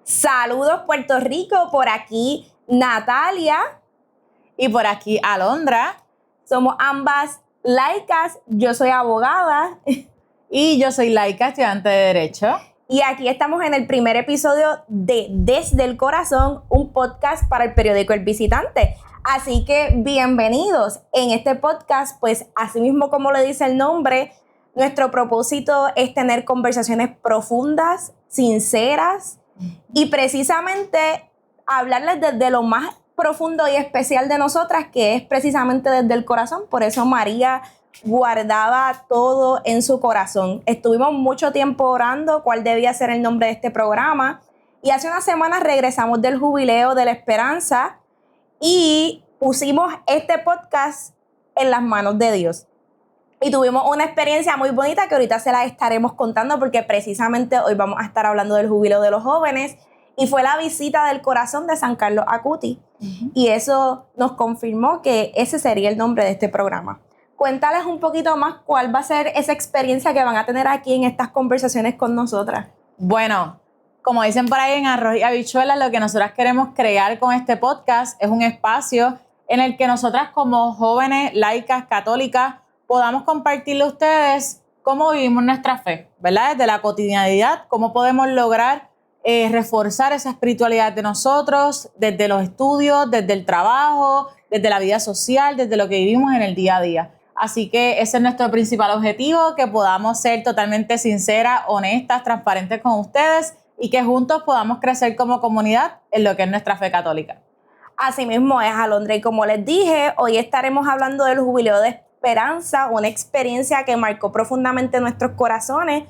Saludos Puerto Rico, por aquí Natalia y por aquí Alondra. Somos ambas laicas, yo soy abogada y yo soy laica, estudiante de Derecho. Y aquí estamos en el primer episodio de Desde el Corazón, un podcast para el periódico El Visitante. Así que bienvenidos. En este podcast, pues así mismo como le dice el nombre, nuestro propósito es tener conversaciones profundas, sinceras y precisamente hablarles desde lo más profundo y especial de nosotras, que es precisamente desde el corazón. Por eso María guardaba todo en su corazón. Estuvimos mucho tiempo orando cuál debía ser el nombre de este programa y hace unas semanas regresamos del Jubileo de la Esperanza y pusimos este podcast en las manos de Dios. Y tuvimos una experiencia muy bonita que ahorita se la estaremos contando porque precisamente hoy vamos a estar hablando del Jubileo de los Jóvenes y fue la visita del corazón de San Carlos Acuti. Y eso nos confirmó que ese sería el nombre de este programa. Cuéntales un poquito más cuál va a ser esa experiencia que van a tener aquí en estas conversaciones con nosotras. Bueno, como dicen por ahí en Arroz y Habichuelas, lo que nosotras queremos crear con este podcast es un espacio en el que nosotras como jóvenes, laicas, católicas, podamos compartirle a ustedes cómo vivimos nuestra fe, ¿verdad? Desde la cotidianidad, cómo podemos lograr reforzar esa espiritualidad de nosotros, desde los estudios, desde el trabajo, desde la vida social, desde lo que vivimos en el día a día. Así que ese es nuestro principal objetivo, que podamos ser totalmente sinceras, honestas, transparentes con ustedes y que juntos podamos crecer como comunidad en lo que es nuestra fe católica. Así mismo es, Alondra, y como les dije, hoy estaremos hablando del Jubileo de Esperanza, una experiencia que marcó profundamente nuestros corazones.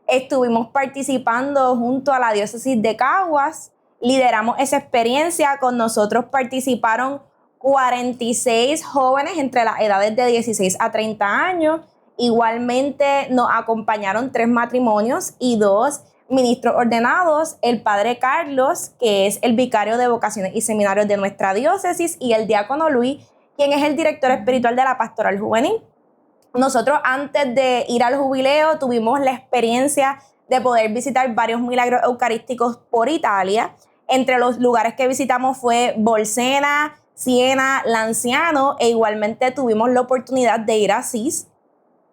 Estuvimos participando junto a la diócesis de Caguas, lideramos esa experiencia, con nosotros participaron 46 jóvenes entre las edades de 16 a 30 años, igualmente nos acompañaron 3 matrimonios y 2 ministros ordenados, el padre Carlos, que es el vicario de vocaciones y seminarios de nuestra diócesis, y el diácono Luis, quien es el director espiritual de la pastoral juvenil. Nosotros antes de ir al jubileo tuvimos la experiencia de poder visitar varios milagros eucarísticos por Italia. Entre los lugares que visitamos fue Bolsena, Siena, Lanciano, e igualmente tuvimos la oportunidad de ir a Asís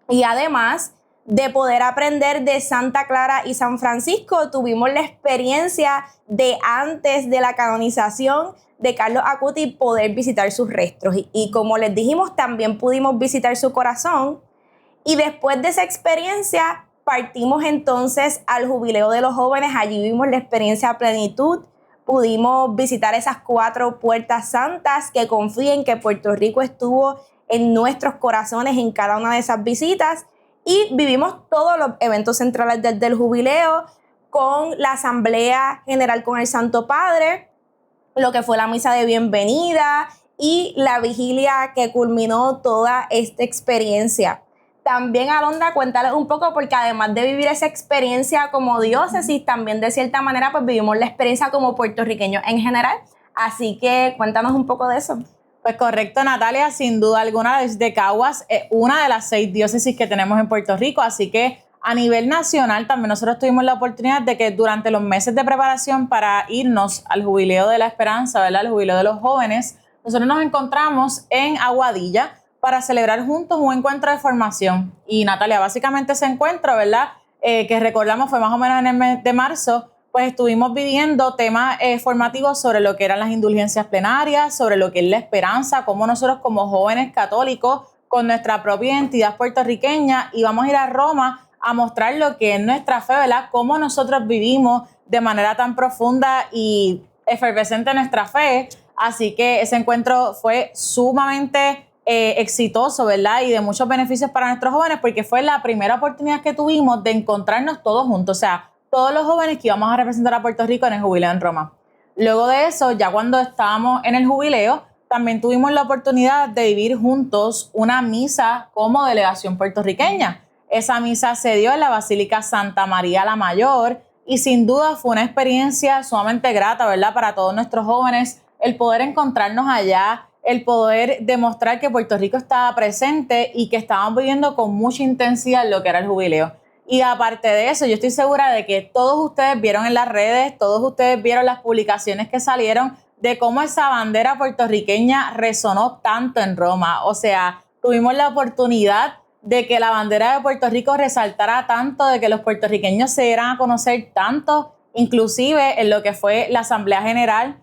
y además de poder aprender de Santa Clara y San Francisco. Tuvimos la experiencia de antes de la canonización de Carlos Acuti poder visitar sus restos y como les dijimos, también pudimos visitar su corazón. Y después de esa experiencia partimos entonces al Jubileo de los Jóvenes. Allí vivimos la experiencia a plenitud, pudimos visitar esas 4 puertas santas, que confíen que Puerto Rico estuvo en nuestros corazones en cada una de esas visitas, y vivimos todos los eventos centrales del jubileo, con la Asamblea General con el Santo Padre, lo que fue la misa de bienvenida y la vigilia que culminó toda esta experiencia. También, Alondra, cuéntales un poco, porque además de vivir esa experiencia como diócesis, también de cierta manera pues vivimos la experiencia como puertorriqueños en general. Así que cuéntanos un poco de eso. Pues correcto, Natalia, sin duda alguna, desde Caguas es una de las 6 diócesis que tenemos en Puerto Rico, así que a nivel nacional también nosotros tuvimos la oportunidad de que durante los meses de preparación para irnos al Jubileo de la Esperanza, ¿verdad? El Jubileo de los Jóvenes, nosotros nos encontramos en Aguadilla para celebrar juntos un encuentro de formación. Y Natalia, básicamente ese encuentro, ¿verdad? Que recordamos fue más o menos en el mes de marzo, pues estuvimos viviendo temas formativos sobre lo que eran las indulgencias plenarias, sobre lo que es la esperanza, cómo nosotros como jóvenes católicos, con nuestra propia identidad puertorriqueña, íbamos a ir a Roma a mostrar lo que es nuestra fe, ¿verdad? Cómo nosotros vivimos de manera tan profunda y efervescente nuestra fe. Así que ese encuentro fue sumamente exitoso, ¿verdad? Y de muchos beneficios para nuestros jóvenes, porque fue la primera oportunidad que tuvimos de encontrarnos todos juntos, o sea, todos los jóvenes que íbamos a representar a Puerto Rico en el Jubileo en Roma. Luego de eso, ya cuando estábamos en el Jubileo, también tuvimos la oportunidad de vivir juntos una misa como delegación puertorriqueña. Esa misa se dio en la Basílica Santa María la Mayor y sin duda fue una experiencia sumamente grata, ¿verdad? Para todos nuestros jóvenes, el poder encontrarnos allá, el poder demostrar que Puerto Rico estaba presente y que estábamos viviendo con mucha intensidad lo que era el jubileo. Y aparte de eso, yo estoy segura de que todos ustedes vieron en las redes, todos ustedes vieron las publicaciones que salieron de cómo esa bandera puertorriqueña resonó tanto en Roma. O sea, tuvimos la oportunidad de que la bandera de Puerto Rico resaltara tanto, de que los puertorriqueños se dieran a conocer tanto, inclusive en lo que fue la Asamblea General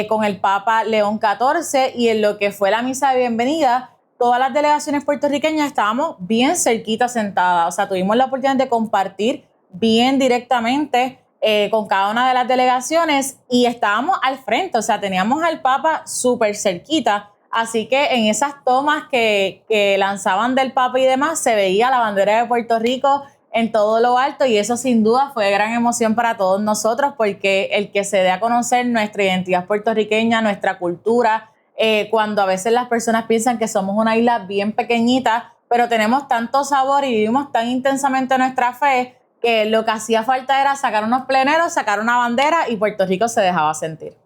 con el Papa León XIV y en lo que fue la misa de bienvenida. Todas las delegaciones puertorriqueñas estábamos bien cerquita sentadas, o sea, tuvimos la oportunidad de compartir bien directamente con cada una de las delegaciones y estábamos al frente, o sea, teníamos al Papa súper cerquita, así que en esas tomas que lanzaban del Papa y demás, se veía la bandera de Puerto Rico en todo lo alto y eso sin duda fue gran emoción para todos nosotros porque el que se dé a conocer nuestra identidad puertorriqueña, nuestra cultura, cuando a veces las personas piensan que somos una isla bien pequeñita, pero tenemos tanto sabor y vivimos tan intensamente nuestra fe que lo que hacía falta era sacar unos pleneros, sacar una bandera y Puerto Rico se dejaba sentir.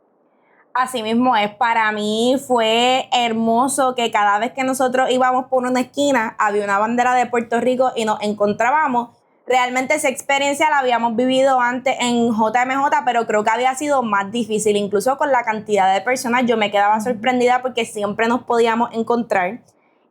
Así mismo es, para mí fue hermoso que cada vez que nosotros íbamos por una esquina había una bandera de Puerto Rico y nos encontrábamos. Realmente esa experiencia la habíamos vivido antes en JMJ, pero creo que había sido más difícil, incluso con la cantidad de personas. Yo me quedaba sorprendida porque siempre nos podíamos encontrar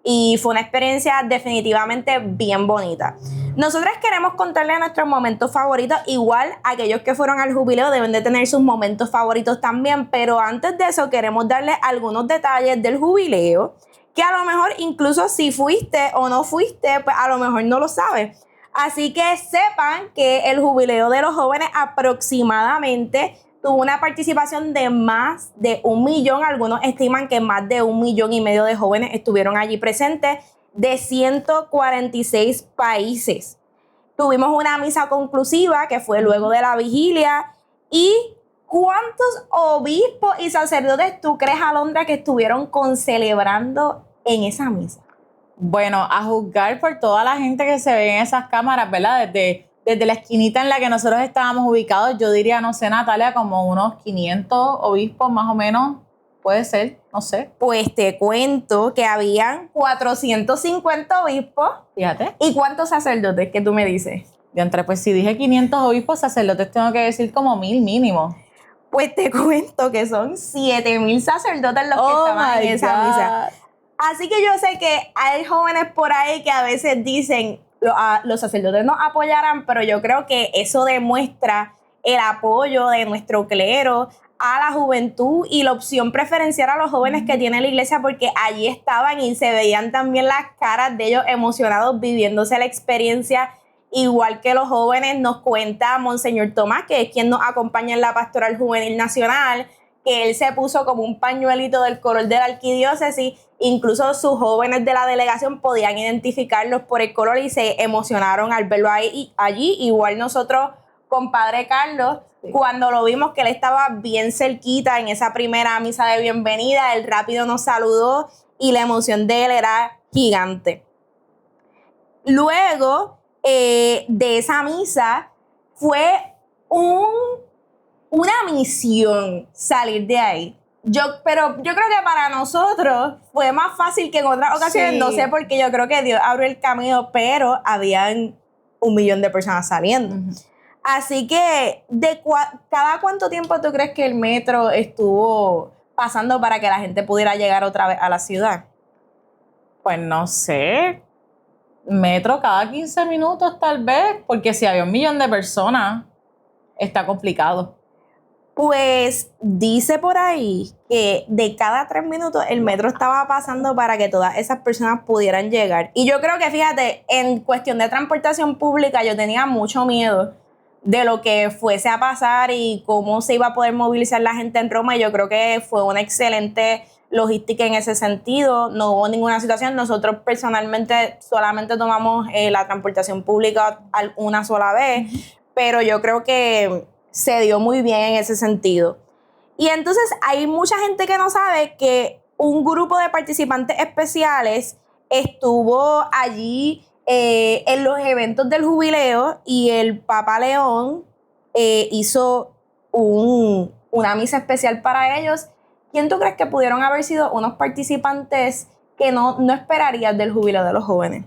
y fue una experiencia definitivamente bien bonita. Nosotras queremos contarles nuestros momentos favoritos, igual aquellos que fueron al jubileo deben de tener sus momentos favoritos también, pero antes de eso queremos darles algunos detalles del jubileo, que a lo mejor incluso si fuiste o no fuiste, pues a lo mejor no lo sabes. Así que sepan que el jubileo de los jóvenes aproximadamente tuvo una participación de más de 1 millón. Algunos estiman que más de 1,5 millones de jóvenes estuvieron allí presentes de 146 países. Tuvimos una misa conclusiva que fue luego de la vigilia. ¿Y cuántos obispos y sacerdotes tú crees, Alondra, que estuvieron concelebrando en esa misa? Bueno, a juzgar por toda la gente que se ve en esas cámaras, ¿verdad? Desde la esquinita en la que nosotros estábamos ubicados, yo diría, no sé, Natalia, como unos 500 obispos más o menos, puede ser, no sé. Pues te cuento que habían 450 obispos. Fíjate. ¿Y cuántos sacerdotes que tú me dices? Pues si dije 500 obispos, sacerdotes tengo que decir como 1,000 mínimo. Pues te cuento que son 7,000 sacerdotes los que estaban en esa misa. Así que yo sé que hay jóvenes por ahí que a veces dicen los sacerdotes nos apoyarán, pero yo creo que eso demuestra el apoyo de nuestro clero a la juventud y la opción preferencial a los jóvenes que tiene la iglesia, porque allí estaban y se veían también las caras de ellos emocionados viviéndose la experiencia, igual que los jóvenes. Nos cuenta Monseñor Tomás, que es quien nos acompaña en la Pastoral Juvenil Nacional, que él se puso como un pañuelito del color de la arquidiócesis. Incluso sus jóvenes de la delegación podían identificarlos por el color y se emocionaron al verlo allí. Igual nosotros con Padre Carlos, sí, cuando lo vimos que él estaba bien cerquita en esa primera misa de bienvenida, él rápido nos saludó y la emoción de él era gigante. Luego de esa misa fue una misión salir de ahí. Pero yo creo que para nosotros fue más fácil que en otras ocasiones. Sí. No sé por qué, yo creo que Dios abrió el camino, pero habían 1 millón de personas saliendo. Uh-huh. Así que, ¿cada cuánto tiempo tú crees que el metro estuvo pasando para que la gente pudiera llegar otra vez a la ciudad? Pues no sé, metro cada 15 minutos tal vez, porque si había 1 millón de personas, está complicado. Pues dice por ahí que de cada 3 minutos el metro estaba pasando para que todas esas personas pudieran llegar. Y yo creo que, fíjate, en cuestión de transportación pública yo tenía mucho miedo de lo que fuese a pasar y cómo se iba a poder movilizar la gente en Roma. Y yo creo que fue una excelente logística en ese sentido. No hubo ninguna situación. Nosotros personalmente solamente tomamos la transportación pública una sola vez, pero yo creo que se dio muy bien en ese sentido. Y entonces hay mucha gente que no sabe que un grupo de participantes especiales estuvo allí en los eventos del jubileo y el Papa León hizo una misa especial para ellos. ¿Quién tú crees que pudieron haber sido unos participantes que no esperarías del jubileo de los jóvenes?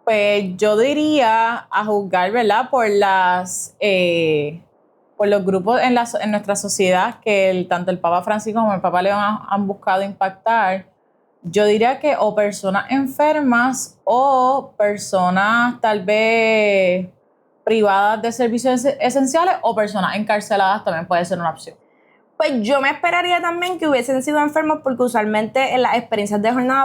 Pues yo diría, a juzgar, ¿verdad? Por los grupos en nuestra sociedad que tanto el Papa Francisco como el Papa León han buscado impactar. Yo diría que o personas enfermas o personas tal vez privadas de servicios esenciales o personas encarceladas también puede ser una opción. Pues yo me esperaría también que hubiesen sido enfermos, porque usualmente en las experiencias de jornada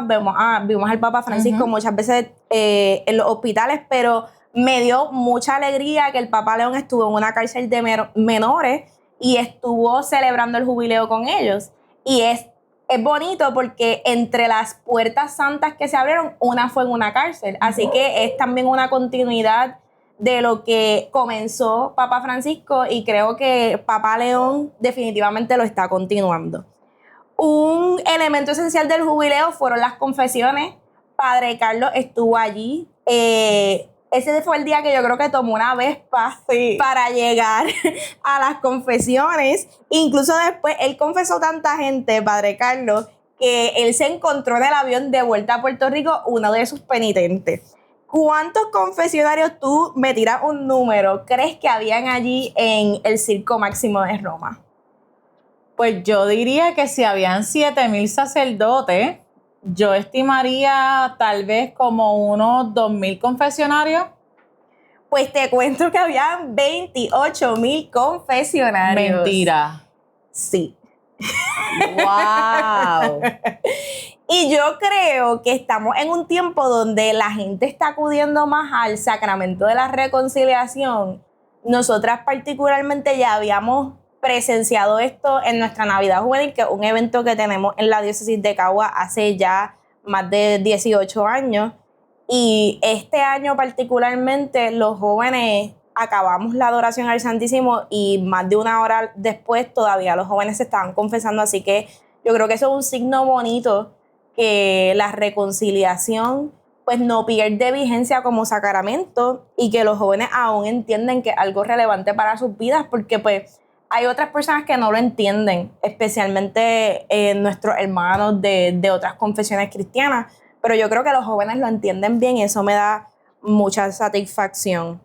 vimos al Papa Francisco muchas veces en los hospitales, pero me dio mucha alegría que el Papa León estuvo en una cárcel de menores y estuvo celebrando el jubileo con ellos. Y es bonito porque entre las puertas santas que se abrieron, una fue en una cárcel. Así que es también una continuidad de lo que comenzó Papa Francisco, y creo que Papa León definitivamente lo está continuando. Un elemento esencial del jubileo fueron las confesiones. Padre Carlos estuvo allí. Ese fue el día que yo creo que tomó una vespa para llegar a las confesiones. Incluso después él confesó tanta gente, Padre Carlos, que él se encontró en el avión de vuelta a Puerto Rico uno de sus penitentes. ¿Cuántos confesionarios, tú me tiras un número, crees que habían allí en el Circo Máximo de Roma? Pues yo diría que si habían 7,000 sacerdotes, yo estimaría tal vez como unos 2,000 confesionarios. Pues te cuento que habían 28,000 confesionarios. Mentira. Sí. ¡Wow! Y yo creo que estamos en un tiempo donde la gente está acudiendo más al sacramento de la reconciliación. Nosotras particularmente ya habíamos presenciado esto en nuestra Navidad Juvenil, que es un evento que tenemos en la diócesis de Cagua hace ya más de 18 años. Y este año particularmente los jóvenes acabamos la adoración al Santísimo y más de una hora después todavía los jóvenes se estaban confesando. Así que yo creo que eso es un signo bonito, que la reconciliación pues no pierde vigencia como sacramento y que los jóvenes aún entienden que es algo relevante para sus vidas, porque pues hay otras personas que no lo entienden, especialmente nuestros hermanos de otras confesiones cristianas, pero yo creo que los jóvenes lo entienden bien y eso me da mucha satisfacción.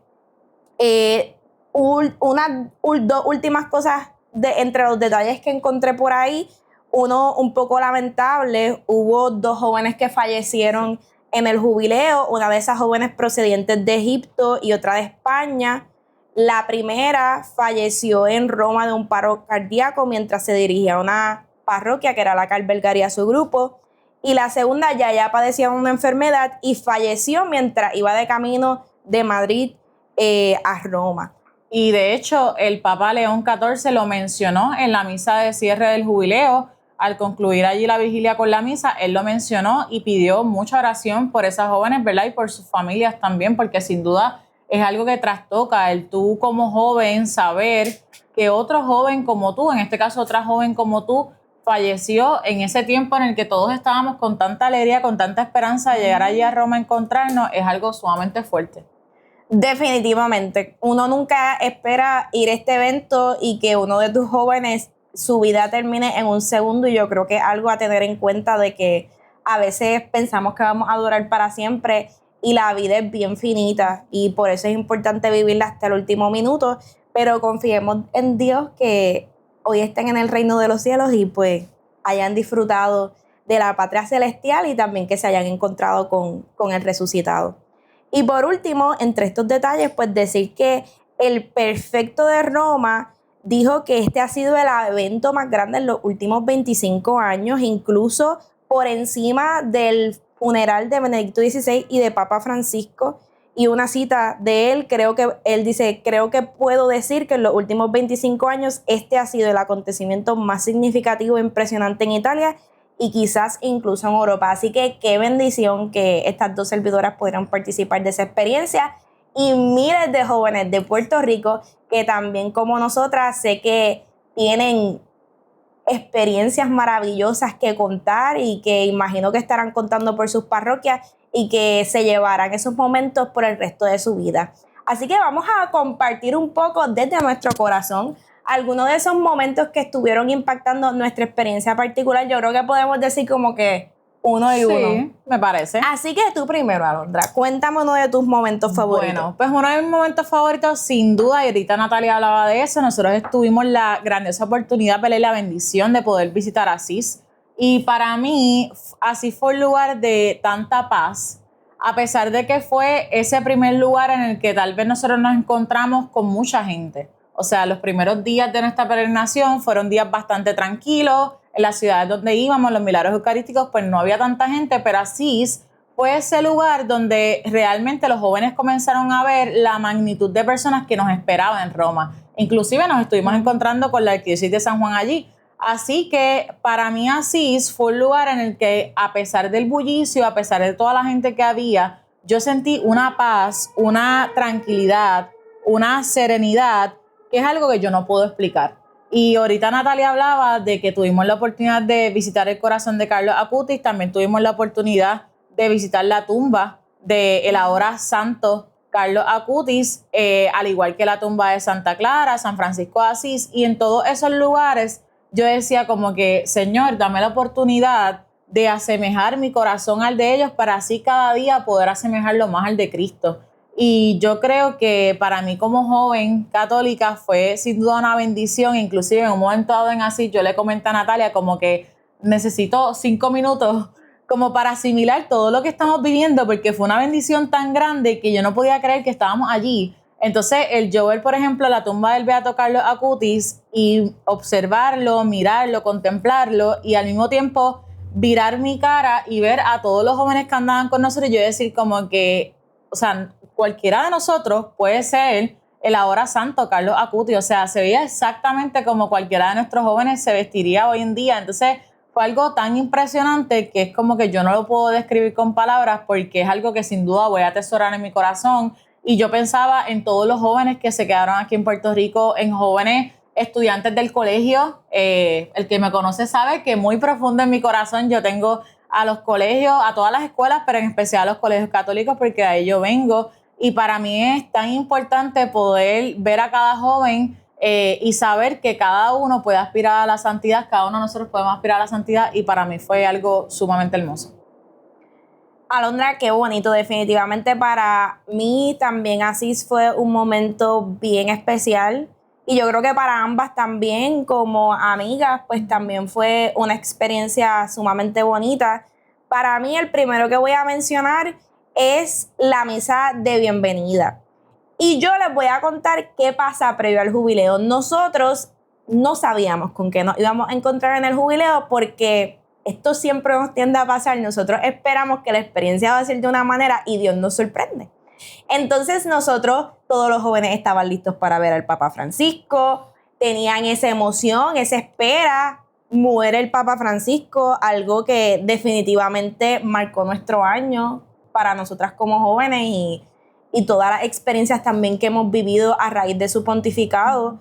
Dos últimas cosas entre los detalles que encontré por ahí. Uno un poco lamentable: hubo 2 jóvenes que fallecieron en el jubileo, una de esas jóvenes procedientes de Egipto y otra de España. La primera falleció en Roma de un paro cardíaco mientras se dirigía a una parroquia que era la que albergaría su grupo, y la segunda ya padecía una enfermedad y falleció mientras iba de camino de Madrid a Roma. Y de hecho el Papa León XIV lo mencionó en la misa de cierre del jubileo. Al concluir allí la vigilia con la misa, él lo mencionó y pidió mucha oración por esas jóvenes, ¿verdad? Y por sus familias también, porque sin duda es algo que trastoca el tú como joven saber que otro joven como tú, en este caso otra joven como tú, falleció en ese tiempo en el que todos estábamos con tanta alegría, con tanta esperanza de llegar allí a Roma a encontrarnos. Es algo sumamente fuerte. Definitivamente. Uno nunca espera ir a este evento y que uno de tus jóvenes, su vida termine en un segundo, y yo creo que es algo a tener en cuenta, de que a veces pensamos que vamos a durar para siempre y la vida es bien finita, y por eso es importante vivirla hasta el último minuto, pero confiemos en Dios que hoy estén en el reino de los cielos y pues hayan disfrutado de la patria celestial y también que se hayan encontrado con el resucitado. Y por último, entre estos detalles, pues decir que el prefecto de Roma dijo que este ha sido el evento más grande en los últimos 25 años, incluso por encima del funeral de Benedicto XVI y de Papa Francisco. Y una cita de él, él dice: creo que puedo decir que en los últimos 25 años este ha sido el acontecimiento más significativo e impresionante en Italia y quizás incluso en Europa. Así que qué bendición que estas 2 servidoras pudieran participar de esa experiencia, y miles de jóvenes de Puerto Rico que también, como nosotras, sé que tienen experiencias maravillosas que contar y que imagino que estarán contando por sus parroquias y que se llevarán esos momentos por el resto de su vida. Así que vamos a compartir un poco desde nuestro corazón algunos de esos momentos que estuvieron impactando nuestra experiencia particular. Yo creo que podemos decir como que uno y uno. Sí, me parece. Así que tú primero, Alondra, cuéntame uno de tus momentos favoritos. Bueno, pues uno de mis momentos favoritos, sin duda, y ahorita Natalia hablaba de eso, nosotros tuvimos la grandiosa oportunidad, y la bendición de poder visitar Asís. Y para mí, Asís fue un lugar de tanta paz, a pesar de que fue ese primer lugar en el que tal vez nosotros nos encontramos con mucha gente. O sea, los primeros días de nuestra peregrinación fueron días bastante tranquilos. En las ciudades donde íbamos, los milagros eucarísticos, pues no había tanta gente, pero Asís fue ese lugar donde realmente los jóvenes comenzaron a ver la magnitud de personas que nos esperaban en Roma. Inclusive nos estuvimos encontrando con la arquidiócesis de San Juan allí. Así que para mí Asís fue un lugar en el que, a pesar del bullicio, a pesar de toda la gente que había, yo sentí una paz, una tranquilidad, una serenidad, que es algo que yo no puedo explicar. Y ahorita Natalia hablaba de que tuvimos la oportunidad de visitar el corazón de Carlos Acutis, también tuvimos la oportunidad de visitar la tumba del ahora santo Carlos Acutis, al igual que la tumba de Santa Clara, San Francisco de Asís, y en todos esos lugares yo decía como que, Señor, dame la oportunidad de asemejar mi corazón al de ellos para así cada día poder asemejarlo más al de Cristo. Y yo creo que para mí como joven católica fue sin duda una bendición. Inclusive en un momento dado en Asís yo le comenté a Natalia como que necesito 5 minutos como para asimilar todo lo que estamos viviendo, porque fue una bendición tan grande que yo no podía creer que estábamos allí. Entonces, el yo ver, por ejemplo, la tumba del Beato Carlos Acutis y observarlo, mirarlo, contemplarlo y al mismo tiempo virar mi cara y ver a todos los jóvenes que andaban con nosotros, yo decir como que, o sea, cualquiera de nosotros puede ser el ahora santo Carlos Acutis, o sea, se veía exactamente como cualquiera de nuestros jóvenes se vestiría hoy en día. Entonces, fue algo tan impresionante que es como que yo no lo puedo describir con palabras porque es algo que sin duda voy a atesorar en mi corazón. Y yo pensaba en todos los jóvenes que se quedaron aquí en Puerto Rico, en jóvenes estudiantes del colegio. El que me conoce sabe que muy profundo en mi corazón yo tengo a los colegios, a todas las escuelas, pero en especial a los colegios católicos porque de ahí yo vengo. Y para mí es tan importante poder ver a cada joven y saber que cada uno puede aspirar a la santidad, cada uno de nosotros podemos aspirar a la santidad, y para mí fue algo sumamente hermoso. Alondra, qué bonito, definitivamente para mí también Asís fue un momento bien especial y yo creo que para ambas también como amigas pues también fue una experiencia sumamente bonita. Para mí el primero que voy a mencionar es la misa de bienvenida. Y yo les voy a contar qué pasa previo al jubileo. Nosotros no sabíamos con qué nos íbamos a encontrar en el jubileo porque esto siempre nos tiende a pasar. Nosotros esperamos que la experiencia va a ser de una manera y Dios nos sorprende. Entonces nosotros, todos los jóvenes estaban listos para ver al Papa Francisco, tenían esa emoción, esa espera. Muere el Papa Francisco, algo que definitivamente marcó nuestro año para nosotras como jóvenes y todas las experiencias también que hemos vivido a raíz de su pontificado.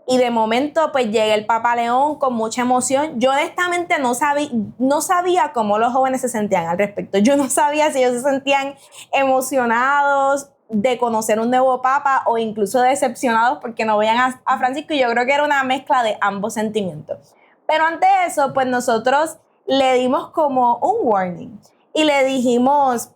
Y de momento pues llega el Papa León con mucha emoción. Yo honestamente no sabía cómo los jóvenes se sentían al respecto. Yo no sabía si ellos se sentían emocionados de conocer un nuevo Papa o incluso decepcionados porque no veían a Francisco. Y yo creo que era una mezcla de ambos sentimientos. Pero ante eso pues nosotros le dimos como un warning y le dijimos: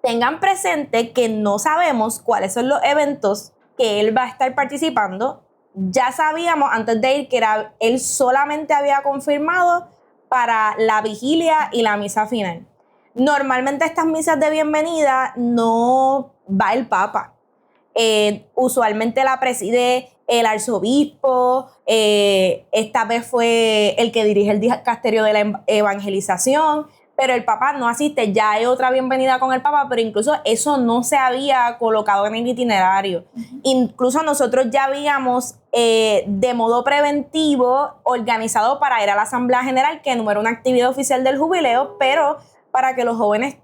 tengan presente que no sabemos cuáles son los eventos que él va a estar participando. Ya sabíamos antes de ir que él solamente había confirmado para la vigilia y la misa final. Normalmente estas misas de bienvenida no va el Papa. Usualmente la preside el arzobispo. Esta vez fue el que dirige el dicasterio de la evangelización. Pero el Papa no asiste. Ya hay otra bienvenida con el Papa, pero incluso eso no se había colocado en el itinerario. Incluso nosotros ya habíamos de modo preventivo organizado para ir a la Asamblea General, que no era una actividad oficial del jubileo, pero para que los jóvenes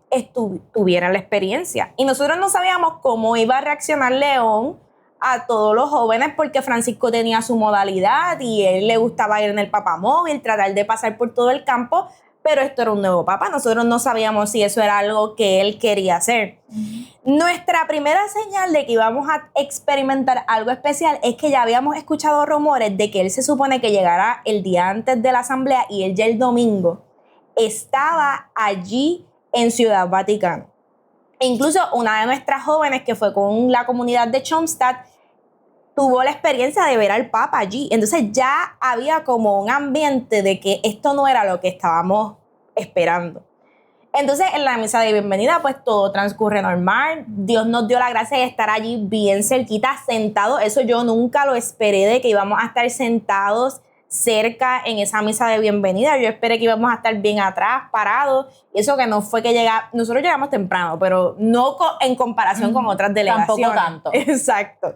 tuvieran la experiencia. Y nosotros no sabíamos cómo iba a reaccionar León a todos los jóvenes, porque Francisco tenía su modalidad y él le gustaba ir en el papamóvil, tratar de pasar por todo el campo. Pero esto era un nuevo Papa, nosotros no sabíamos si eso era algo que él quería hacer. Nuestra primera señal de que íbamos a experimentar algo especial es que ya habíamos escuchado rumores de que él se supone que llegará el día antes de la asamblea y él ya el domingo estaba allí en Ciudad Vaticano. E incluso una de nuestras jóvenes que fue con la comunidad de Chomstad tuvo la experiencia de ver al Papa allí. Entonces ya había como un ambiente de que esto no era lo que estábamos esperando. Entonces en la misa de bienvenida pues todo transcurre normal. Dios nos dio la gracia de estar allí bien cerquita, sentados. Eso yo nunca lo esperé, de que íbamos a estar sentados cerca en esa misa de bienvenida. Yo esperé que íbamos a estar bien atrás, parados. Y eso que no fue que nosotros llegamos temprano, pero no en comparación con otras delegaciones. Tampoco tanto. Exacto.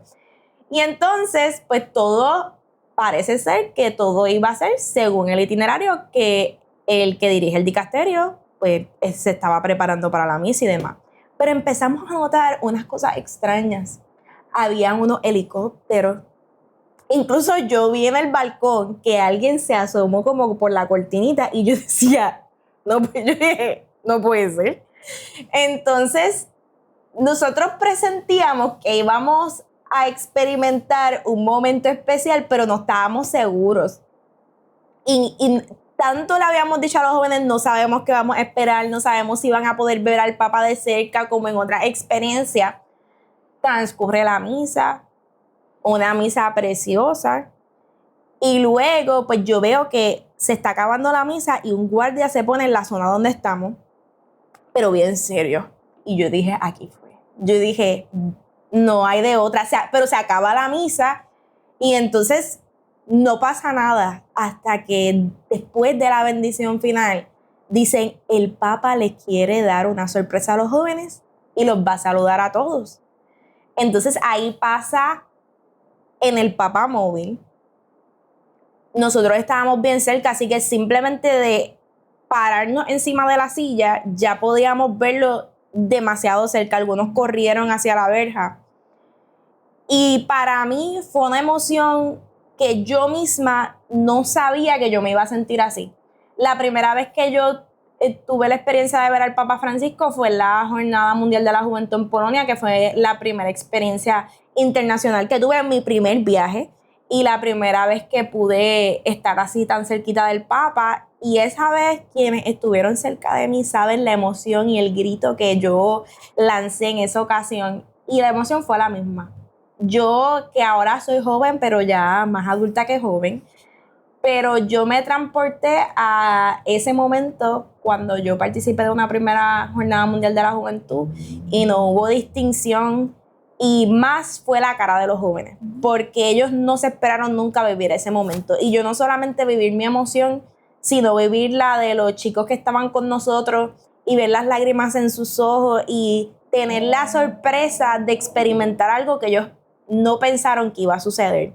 Y entonces, pues todo parece ser que todo iba a ser según el itinerario que el que dirige el dicasterio, pues se estaba preparando para la misa y demás. Pero empezamos a notar unas cosas extrañas. Habían unos helicópteros. Incluso yo vi en el balcón que alguien se asomó como por la cortinita y yo decía, no, yo dije, no puede ser. Entonces, nosotros presentíamos que íbamos a experimentar un momento especial, pero no estábamos seguros. Y tanto le habíamos dicho a los jóvenes, no sabemos qué vamos a esperar, no sabemos si van a poder ver al Papa de cerca como en otra experiencia. Transcurre la misa, una misa preciosa, y luego pues yo veo que se está acabando la misa y un guardia se pone en la zona donde estamos, pero bien serio. Y yo dije, aquí fue. Yo dije, no hay de otra. Pero se acaba la misa y entonces no pasa nada hasta que después de la bendición final dicen, el Papa le quiere dar una sorpresa a los jóvenes y los va a saludar a todos. Entonces ahí pasa en el Papa móvil. Nosotros estábamos bien cerca, así que simplemente de pararnos encima de la silla ya podíamos verlo demasiado cerca. Algunos corrieron hacia la verja. Y para mí fue una emoción que yo misma no sabía que yo me iba a sentir así. La primera vez que yo tuve la experiencia de ver al Papa Francisco fue en la Jornada Mundial de la Juventud en Polonia, que fue la primera experiencia internacional que tuve en mi primer viaje y la primera vez que pude estar así tan cerquita del Papa. Y esa vez quienes estuvieron cerca de mí saben la emoción y el grito que yo lancé en esa ocasión. Y la emoción fue la misma. Yo, que ahora soy joven, pero ya más adulta que joven, pero yo me transporté a ese momento cuando yo participé de una primera Jornada Mundial de la Juventud y no hubo distinción, y más fue la cara de los jóvenes, porque ellos no se esperaron nunca vivir ese momento. Y yo no solamente vivir mi emoción, sino vivir la de los chicos que estaban con nosotros y ver las lágrimas en sus ojos y tener la sorpresa de experimentar algo que ellos no pensaron que iba a suceder.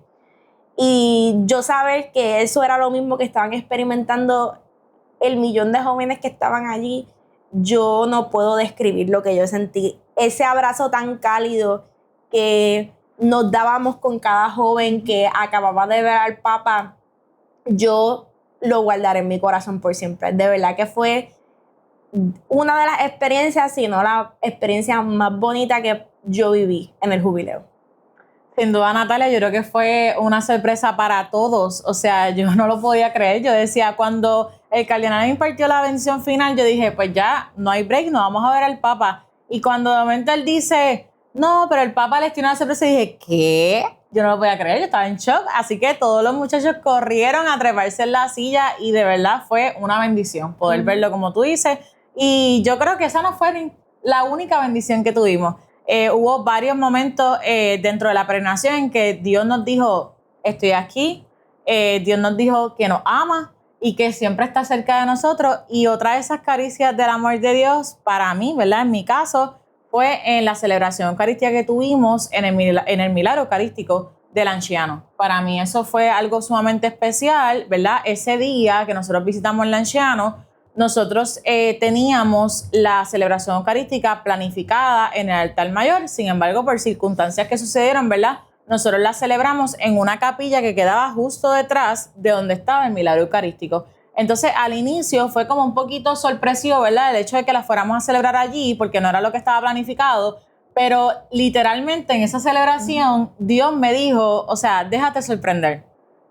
Y yo saber que eso era lo mismo que estaban experimentando el millón de jóvenes que estaban allí, yo no puedo describir lo que yo sentí. Ese abrazo tan cálido que nos dábamos con cada joven que acababa de ver al Papa, yo lo guardaré en mi corazón por siempre. De verdad que fue una de las experiencias, si no la experiencia más bonita que yo viví en el jubileo. Sin duda, Natalia, yo creo que fue una sorpresa para todos. O sea, yo no lo podía creer. Yo decía, cuando el cardenal impartió la bendición final, yo dije, pues ya, no hay break, no vamos a ver al Papa. Y cuando de momento él dice, no, pero el Papa les tiene una sorpresa, dije, ¿qué? Yo no lo podía creer, yo estaba en shock. Así que todos los muchachos corrieron a treparse en la silla y de verdad fue una bendición poder verlo como tú dices. Y yo creo que esa no fue la única bendición que tuvimos. Hubo varios momentos dentro de la peregrinación en que Dios nos dijo, estoy aquí, Dios nos dijo que nos ama y que siempre está cerca de nosotros. Y otra de esas caricias del amor de Dios, para mí, ¿verdad? En mi caso, fue en la celebración eucarística que tuvimos en el milagro eucarístico del Anciano. Para mí eso fue algo sumamente especial, ¿verdad? Ese día que nosotros visitamos el Anciano, nosotros teníamos la celebración eucarística planificada en el altar mayor. Sin embargo, por circunstancias que sucedieron, ¿verdad?, nosotros la celebramos en una capilla que quedaba justo detrás de donde estaba el milagro eucarístico. Entonces, al inicio fue como un poquito sorpresivo, ¿verdad?, el hecho de que la fuéramos a celebrar allí, porque no era lo que estaba planificado. Pero literalmente en esa celebración, Dios me dijo, o sea, déjate sorprender.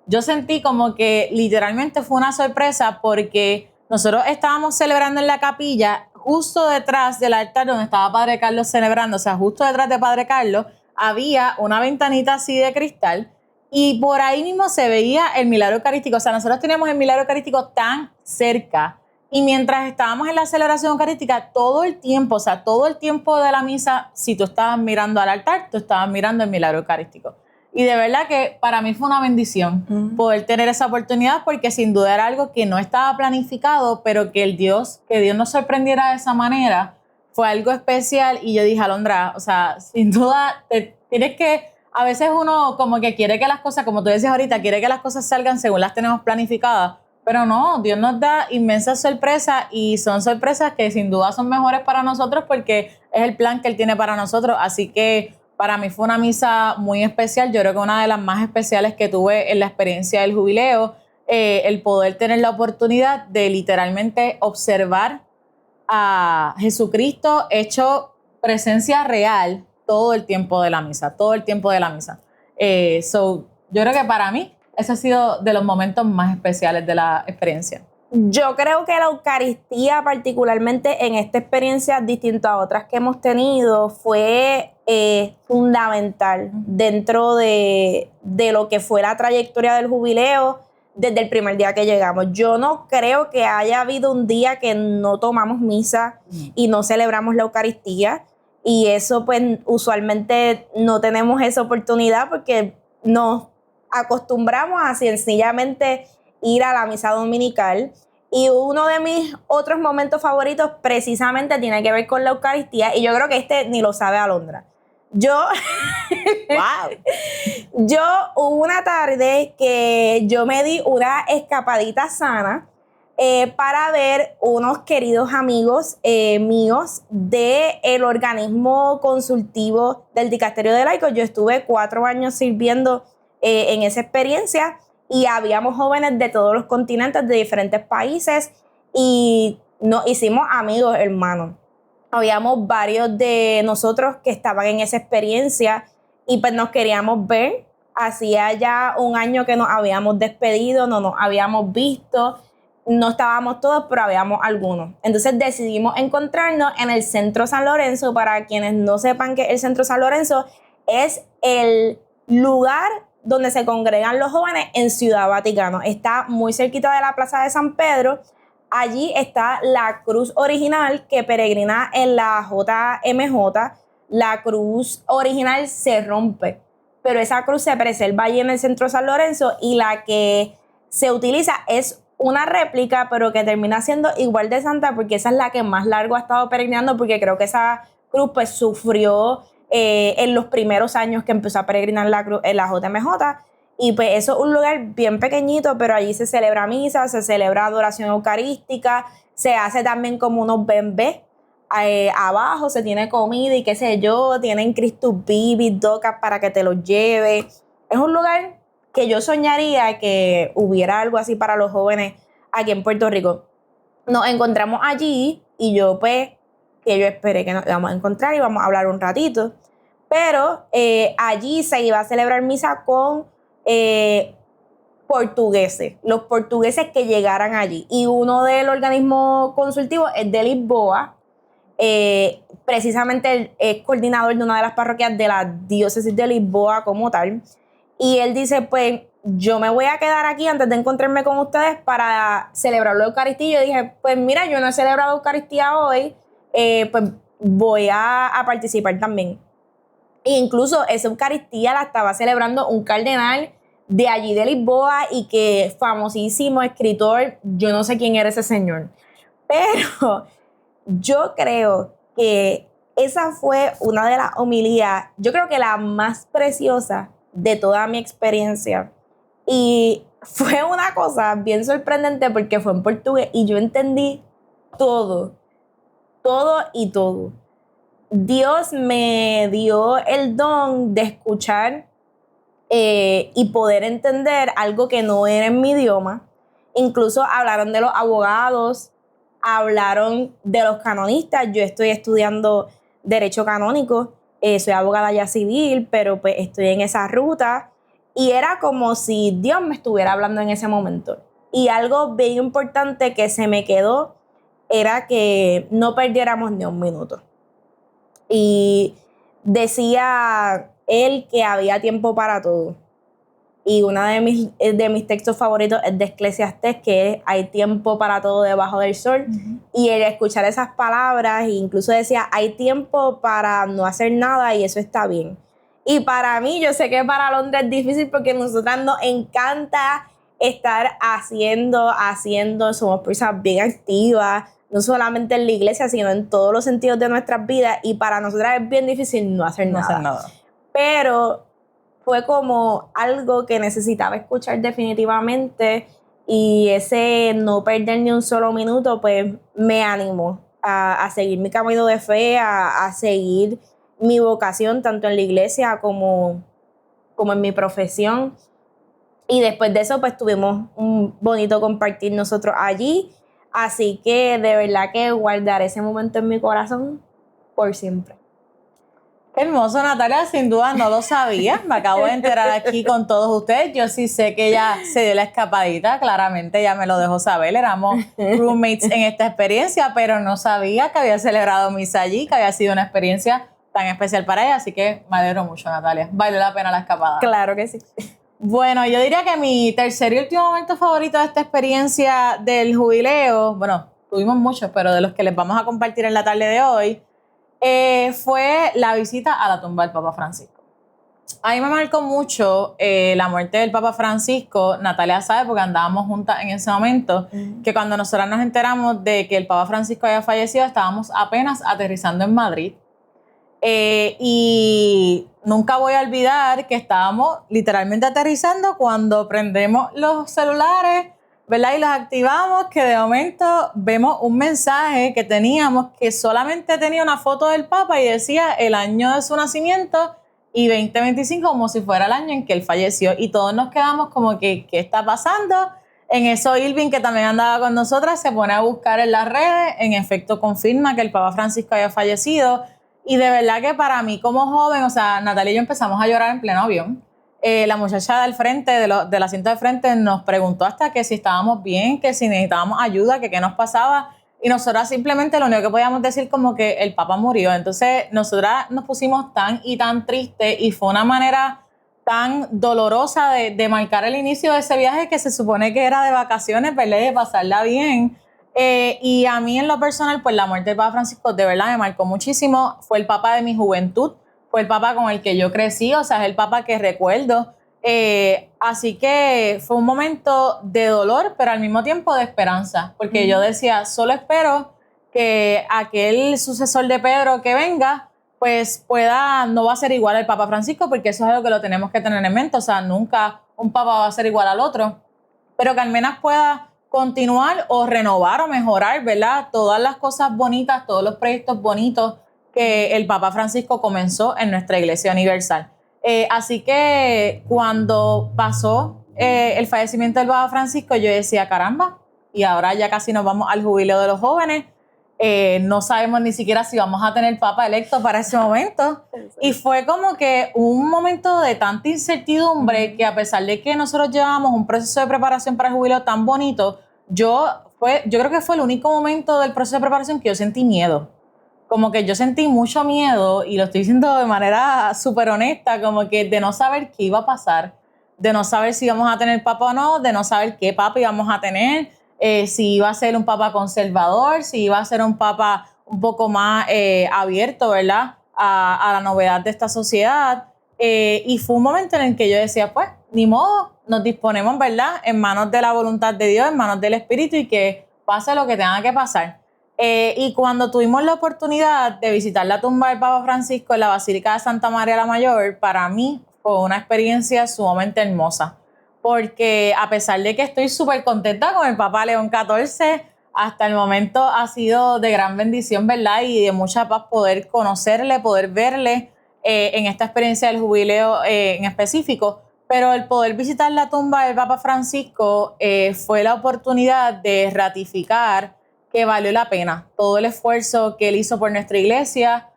Yo sentí como que literalmente fue una sorpresa porque nosotros estábamos celebrando en la capilla, justo detrás del altar donde estaba Padre Carlos celebrando, o sea, justo detrás de Padre Carlos, había una ventanita así de cristal y por ahí mismo se veía el milagro eucarístico. O sea, nosotros teníamos el milagro eucarístico tan cerca y mientras estábamos en la celebración eucarística, todo el tiempo, o sea, todo el tiempo de la misa, si tú estabas mirando al altar, tú estabas mirando el milagro eucarístico. Y de verdad que para mí fue una bendición poder tener esa oportunidad porque sin duda era algo que no estaba planificado, pero que Dios nos sorprendiera de esa manera fue algo especial. Y yo dije, Alondra, o sea, sin duda tienes que, a veces uno como que quiere que las cosas, como tú decías ahorita, quiere que las cosas salgan según las tenemos planificadas, pero no, Dios nos da inmensas sorpresas y son sorpresas que sin duda son mejores para nosotros porque es el plan que Él tiene para nosotros. Así que para mí fue una misa muy especial, yo creo que una de las más especiales que tuve en la experiencia del jubileo, el poder tener la oportunidad de literalmente observar a Jesucristo hecho presencia real todo el tiempo de la misa, todo el tiempo de la misa. Yo creo que para mí ese ha sido de los momentos más especiales de la experiencia. Yo creo que la Eucaristía, particularmente en esta experiencia, distinto a otras que hemos tenido, fue fundamental dentro de lo que fue la trayectoria del jubileo desde el primer día que llegamos. Yo no creo que haya habido un día que no tomamos misa y no celebramos la Eucaristía, y eso pues usualmente no tenemos esa oportunidad porque nos acostumbramos a sencillamente ir a la misa dominical. Y uno de mis otros momentos favoritos precisamente tiene que ver con la Eucaristía, y yo creo que este ni lo sabe Alondra. Hubo una tarde que yo me di una escapadita sana para ver unos queridos amigos míos del organismo consultivo del Dicasterio de Laicos. Yo estuve 4 años sirviendo en esa experiencia y habíamos jóvenes de todos los continentes, de diferentes países, y nos hicimos amigos, hermanos. Habíamos varios de nosotros que estaban en esa experiencia y pues nos queríamos ver. Hacía ya 1 año que nos habíamos despedido, no nos habíamos visto, no estábamos todos, pero habíamos algunos. Entonces decidimos encontrarnos en el Centro San Lorenzo. Para quienes no sepan que el Centro San Lorenzo es el lugar donde se congregan los jóvenes en Ciudad Vaticano. Está muy cerquita de la Plaza de San Pedro. Allí está la cruz original que peregrina en la JMJ. La cruz original se rompe, pero esa cruz se preserva allí en el Centro San Lorenzo, y la que se utiliza es una réplica, pero que termina siendo igual de santa, porque esa es la que más largo ha estado peregrinando, porque creo que esa cruz pues sufrió en los primeros años que empezó a peregrinar la cruz en la JMJ. Y pues eso es un lugar bien pequeñito, pero allí se celebra misa, se celebra adoración eucarística, se hace también como unos bembés. Abajo se tiene comida y qué sé yo, tienen Christus Vivit, docas para que te los lleve. Es un lugar que yo soñaría que hubiera algo así para los jóvenes aquí en Puerto Rico. Nos encontramos allí y yo pues, que yo esperé que nos íbamos a encontrar y vamos a hablar un ratito. Pero allí se iba a celebrar misa con portugueses, los portugueses que llegaran allí. Y uno del organismo consultivo es de Lisboa. Precisamente él es coordinador de una de las parroquias de la diócesis de Lisboa como tal. Y él dice, pues yo me voy a quedar aquí antes de encontrarme con ustedes para celebrar la Eucaristía. Y yo dije, pues mira, yo no he celebrado Eucaristía hoy, pues voy a participar también. E incluso esa Eucaristía la estaba celebrando un cardenal de allí de Lisboa, y que famosísimo escritor, yo no sé quién era ese señor, pero yo creo que esa fue una de las homilías, yo creo que la más preciosa de toda mi experiencia. Y fue una cosa bien sorprendente porque fue en portugués y yo entendí todo. Dios me dio el don de escuchar y poder entender algo que no era en mi idioma. Incluso hablaron de los abogados, hablaron de los canonistas. Yo estoy estudiando Derecho Canónico, soy abogada ya civil, pero pues estoy en esa ruta. Y era como si Dios me estuviera hablando en ese momento. Y algo bien importante que se me quedó era que no perdiéramos ni un minuto. Y decía él que había tiempo para todo. Y uno de mis textos favoritos es de Eclesiastés, que es hay tiempo para todo debajo del sol. Y el escuchar esas palabras, incluso decía, hay tiempo para no hacer nada y eso está bien. Y para mí, yo sé que para Londres es difícil porque a nosotras nos encanta estar haciendo, somos personas bien activas, no solamente en la iglesia, sino en todos los sentidos de nuestras vidas. Y para nosotras es bien difícil no hacer nada. Pero fue como algo que necesitaba escuchar definitivamente y ese no perder ni un solo minuto pues me animó a seguir mi camino de fe, a seguir mi vocación tanto en la iglesia como en mi profesión. Y después de eso pues tuvimos un bonito compartir nosotros allí, así que de verdad que guardaré ese momento en mi corazón por siempre. Qué hermoso, Natalia, sin duda no lo sabía, me acabo de enterar aquí con todos ustedes. Yo sí sé que ella se dio la escapadita, claramente ella me lo dejó saber, éramos roommates en esta experiencia, pero no sabía que había celebrado misa allí, que había sido una experiencia tan especial para ella, así que me alegro mucho, Natalia, valió la pena la escapada. Claro que sí. Bueno, yo diría que mi tercer y último momento favorito de esta experiencia del jubileo, bueno, tuvimos muchos, pero de los que les vamos a compartir en la tarde de hoy, fue la visita a la tumba del Papa Francisco. A mí me marcó mucho la muerte del Papa Francisco. Natalia sabe, porque andábamos juntas en ese momento, que cuando nosotras nos enteramos de que el Papa Francisco había fallecido, estábamos apenas aterrizando en Madrid. Y nunca voy a olvidar que estábamos literalmente aterrizando cuando prendemos los celulares, ¿verdad? Y los activamos, que de momento vemos un mensaje que teníamos que solamente tenía una foto del Papa y decía el año de su nacimiento y 2025 como si fuera el año en que él falleció. Y todos nos quedamos como que, ¿qué está pasando? En eso Irving, que también andaba con nosotras, se pone a buscar en las redes, en efecto confirma que el Papa Francisco había fallecido. Y de verdad que para mí como joven, o sea, Natalia y yo empezamos a llorar en pleno avión. La muchacha del frente, del asiento de frente, nos preguntó hasta que si estábamos bien, que si necesitábamos ayuda, que qué nos pasaba. Y nosotras simplemente lo único que podíamos decir como que el Papa murió. Entonces nosotras nos pusimos tan y tan tristes y fue una manera tan dolorosa de marcar el inicio de ese viaje que se supone que era de vacaciones, ¿verdad? De pasarla bien. Y a mí en lo personal, pues la muerte del Papa Francisco de verdad me marcó muchísimo. Fue el Papa de mi juventud. Fue el Papa con el que yo crecí, o sea, es el Papa que recuerdo. Así que fue un momento de dolor, pero al mismo tiempo de esperanza, porque yo decía, solo espero que aquel sucesor de Pedro que venga, pues no va a ser igual al Papa Francisco, porque eso es algo que lo tenemos que tener en mente, o sea, nunca un Papa va a ser igual al otro, pero que al menos pueda continuar o renovar o mejorar, ¿verdad? Todas las cosas bonitas, todos los proyectos bonitos que el Papa Francisco comenzó en nuestra Iglesia Universal. Así que cuando pasó el fallecimiento del Papa Francisco, yo decía, caramba, y ahora ya casi nos vamos al jubileo de los jóvenes, no sabemos ni siquiera si vamos a tener Papa electo para ese momento. Y fue como que un momento de tanta incertidumbre que a pesar de que nosotros llevábamos un proceso de preparación para el jubileo tan bonito, yo creo que fue el único momento del proceso de preparación que yo sentí miedo. Como que yo sentí mucho miedo, y lo estoy diciendo de manera súper honesta, como que de no saber qué iba a pasar, de no saber si íbamos a tener papa o no, de no saber qué papa íbamos a tener, si iba a ser un papa conservador, si iba a ser un papa un poco más abierto, ¿verdad? A la novedad de esta sociedad. Y fue un momento en el que yo decía, pues, ni modo, nos disponemos, ¿verdad? En manos de la voluntad de Dios, en manos del Espíritu, y que pase lo que tenga que pasar. Y cuando tuvimos la oportunidad de visitar la tumba del Papa Francisco en la Basílica de Santa María la Mayor, para mí fue una experiencia sumamente hermosa, porque a pesar de que estoy súper contenta con el Papa León XIV, hasta el momento ha sido de gran bendición, ¿verdad? Y de mucha paz poder conocerle, poder verle en esta experiencia del jubileo en específico. Pero el poder visitar la tumba del Papa Francisco fue la oportunidad de ratificar que valió la pena todo el esfuerzo que él hizo por nuestra iglesia,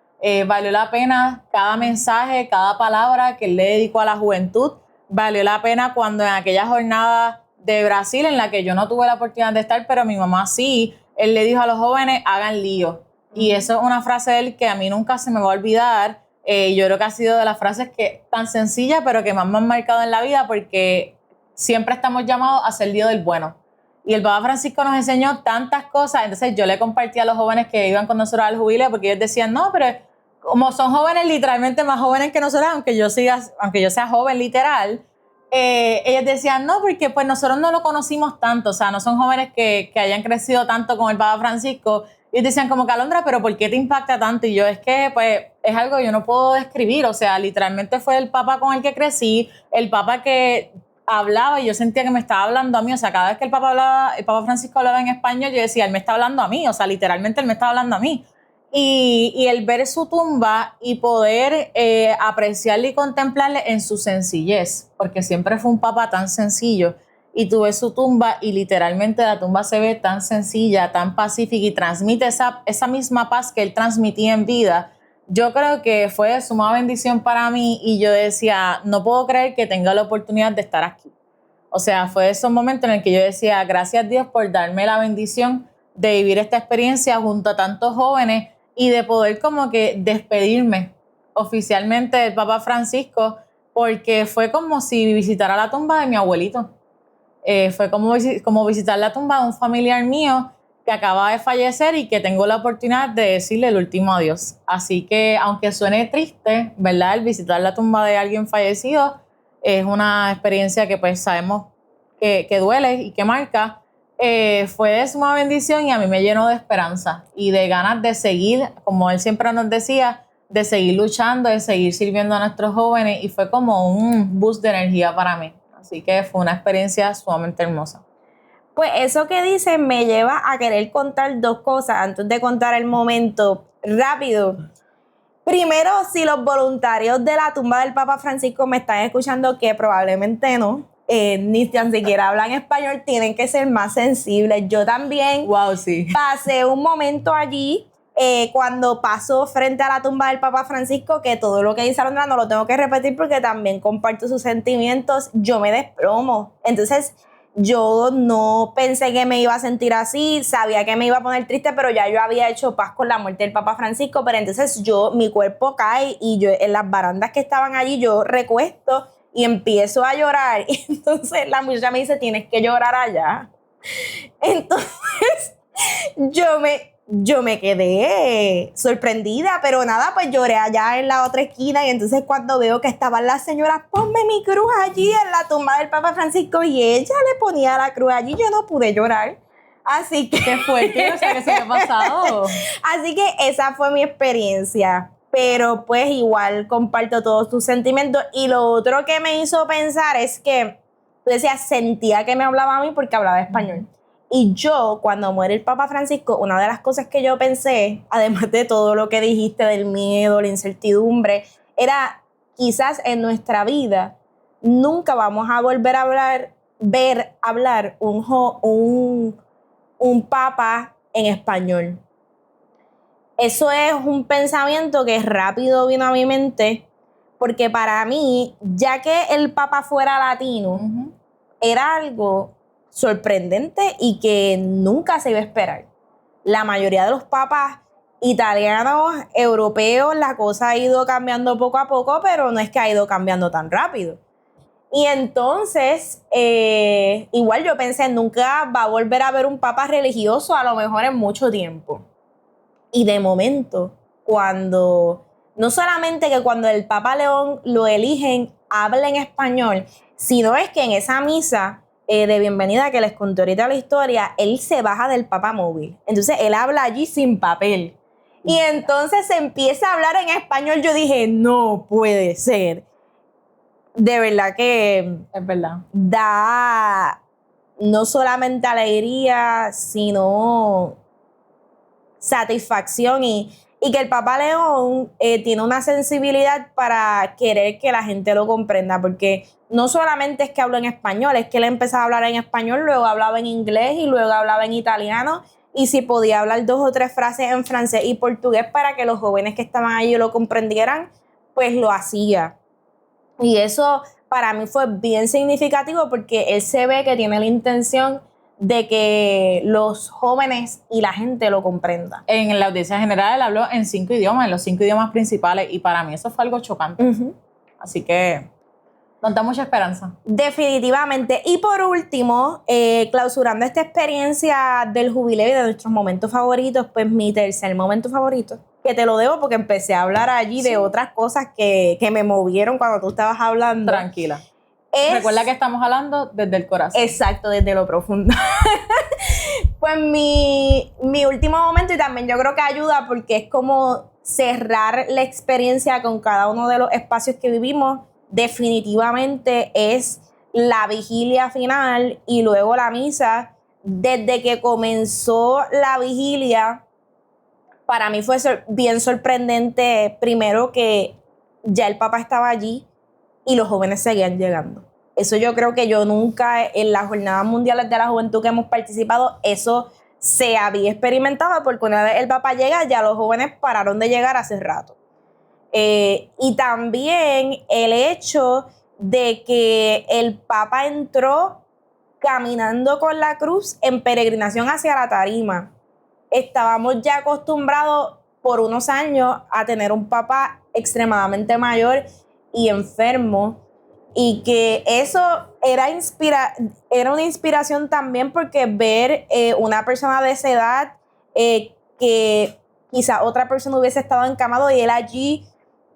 valió la pena cada mensaje, cada palabra que él le dedicó a la juventud, valió la pena cuando en aquella jornada de Brasil en la que yo no tuve la oportunidad de estar, pero mi mamá sí. Él le dijo a los jóvenes, hagan lío. Y eso es una frase de él que a mí nunca se me va a olvidar. Yo creo que ha sido de las frases que tan sencillas, pero que más me han marcado en la vida, porque siempre estamos llamados a ser lío del bueno. Y el Papa Francisco nos enseñó tantas cosas. Entonces yo le compartí a los jóvenes que iban con nosotros al jubileo, porque ellos decían, no, pero como son jóvenes literalmente más jóvenes que nosotros, aunque yo sea joven literal, ellos decían, no, porque pues nosotros no lo conocimos tanto, o sea, no son jóvenes que hayan crecido tanto con el Papa Francisco. Y ellos decían como que, Alondra, pero ¿por qué te impacta tanto? Y yo, es que pues es algo que yo no puedo describir, o sea, literalmente fue el Papa con el que crecí, el Papa que hablaba y yo sentía que me estaba hablando a mí, o sea, cada vez que el Papa Francisco hablaba en español, yo decía, él me está hablando a mí, o sea, literalmente él me está hablando a mí. Y el ver su tumba y poder apreciarle y contemplarle en su sencillez, porque siempre fue un Papa tan sencillo, y tú ves su tumba y literalmente la tumba se ve tan sencilla, tan pacífica y transmite esa misma paz que él transmitía en vida. Yo creo que fue de suma bendición para mí y yo decía, no puedo creer que tenga la oportunidad de estar aquí. O sea, fue esos momentos en el que yo decía, gracias Dios por darme la bendición de vivir esta experiencia junto a tantos jóvenes y de poder como que despedirme oficialmente del Papa Francisco, porque fue como si visitara la tumba de mi abuelito. Fue como visitar la tumba de un familiar mío que acaba de fallecer y que tengo la oportunidad de decirle el último adiós. Así que, aunque suene triste, ¿verdad? El visitar la tumba de alguien fallecido es una experiencia que pues sabemos que duele y que marca. Fue de suma bendición y a mí me llenó de esperanza y de ganas de seguir, como él siempre nos decía, de seguir luchando, de seguir sirviendo a nuestros jóvenes, y fue como un boost de energía para mí. Así que fue una experiencia sumamente hermosa. Pues eso que dices me lleva a querer contar dos cosas antes de contar el momento rápido. Primero, si los voluntarios de la tumba del Papa Francisco me están escuchando, que probablemente no, ni tan siquiera hablan español, tienen que ser más sensibles. Yo también pasé un momento allí cuando paso frente a la tumba del Papa Francisco, que todo lo que dice Alondra no lo tengo que repetir porque también comparto sus sentimientos. Yo me desplomo. Entonces, yo no pensé que me iba a sentir así, sabía que me iba a poner triste, pero ya yo había hecho paz con la muerte del Papa Francisco, pero entonces mi cuerpo cae y yo en las barandas que estaban allí, yo recuesto y empiezo a llorar. Y entonces la muchacha me dice, tienes que llorar allá. Entonces yo me quedé sorprendida, pero nada, pues lloré allá en la otra esquina y entonces cuando veo que estaban las señoras, ponme mi cruz allí en la tumba del Papa Francisco y ella le ponía la cruz allí, yo no pude llorar. Así que... Qué fuerte, o sea, que se me ha pasado. Así que esa fue mi experiencia, pero pues igual comparto todos tus sentimientos. Y lo otro que me hizo pensar es que, tú decías, sentía que me hablaba a mí porque hablaba español. Y yo, cuando muere el Papa Francisco, una de las cosas que yo pensé, además de todo lo que dijiste del miedo, la incertidumbre, era quizás en nuestra vida nunca vamos a volver a ver hablar un Papa en español. Eso es un pensamiento que rápido vino a mi mente, porque para mí, ya que el Papa fuera latino, era algo sorprendente y que nunca se iba a esperar. La mayoría de los papas italianos, europeos, la cosa ha ido cambiando poco a poco, pero no es que ha ido cambiando tan rápido. Y entonces, igual yo pensé, nunca va a volver a haber un papa religioso, a lo mejor en mucho tiempo. Y de momento, no solamente que cuando el Papa León lo eligen, habla en español, sino es que en esa misa de bienvenida que les conté ahorita la historia, él se baja del papamóvil. Entonces él habla allí sin papel. Y entonces se empieza a hablar en español. Yo dije, no puede ser. De verdad que es verdad. Da no solamente alegría, sino satisfacción y que el Papa León tiene una sensibilidad para querer que la gente lo comprenda, porque no solamente es que habló en español, es que él empezaba a hablar en español, luego hablaba en inglés y luego hablaba en italiano, y si podía hablar 2 o 3 frases en francés y portugués para que los jóvenes que estaban allí lo comprendieran, pues lo hacía. Y eso para mí fue bien significativo porque él se ve que tiene la intención de que los jóvenes y la gente lo comprendan. En la audiencia general él habló en 5 idiomas, en los 5 idiomas principales, y para mí eso fue algo chocante. Así que nos da mucha esperanza. Definitivamente. Y por último, clausurando esta experiencia del jubileo y de nuestros momentos favoritos, pues mi tercer momento favorito, que te lo debo porque empecé a hablar allí de otras cosas que me movieron cuando tú estabas hablando. Tranquila. Recuerda que estamos hablando desde el corazón. Exacto, desde lo profundo. Pues mi último momento, y también yo creo que ayuda porque es como cerrar la experiencia con cada uno de los espacios que vivimos, definitivamente es la vigilia final y luego la misa. Desde que comenzó la vigilia, para mí fue bien sorprendente, primero que ya el Papa estaba allí y los jóvenes seguían llegando. Eso yo creo que yo nunca en las Jornadas Mundiales de la Juventud que hemos participado, eso se había experimentado porque una vez el Papa llega, ya los jóvenes pararon de llegar hace rato. Y también el hecho de que el Papa entró caminando con la cruz en peregrinación hacia la tarima. Estábamos ya acostumbrados por unos años a tener un Papa extremadamente mayor y enfermo, y que eso era una inspiración también porque ver una persona de esa edad que quizá otra persona hubiese estado encamado y él allí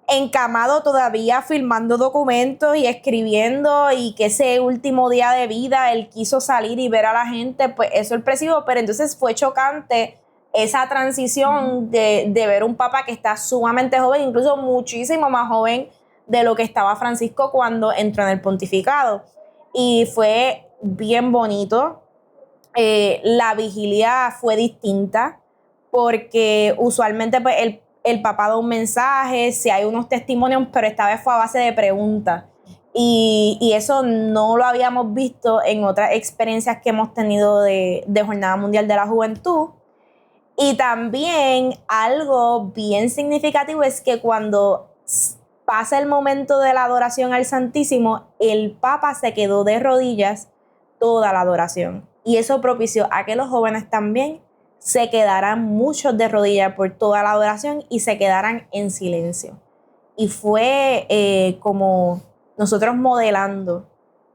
encamado todavía filmando documentos y escribiendo, y que ese último día de vida él quiso salir y ver a la gente, pues es sorpresivo, pero entonces fue chocante esa transición de ver un Papa que está sumamente joven, incluso muchísimo más joven de lo que estaba Francisco cuando entró en el pontificado. Y fue bien bonito. La vigilia fue distinta porque usualmente pues, el Papa da un mensaje, si hay unos testimonios, pero esta vez fue a base de preguntas. Y eso no lo habíamos visto en otras experiencias que hemos tenido de Jornada Mundial de la Juventud. Y también algo bien significativo es que cuando pasa el momento de la adoración al Santísimo, el Papa se quedó de rodillas toda la adoración. Y eso propició a que los jóvenes también se quedaran muchos de rodillas por toda la adoración y se quedaran en silencio. Y fue como nosotros modelando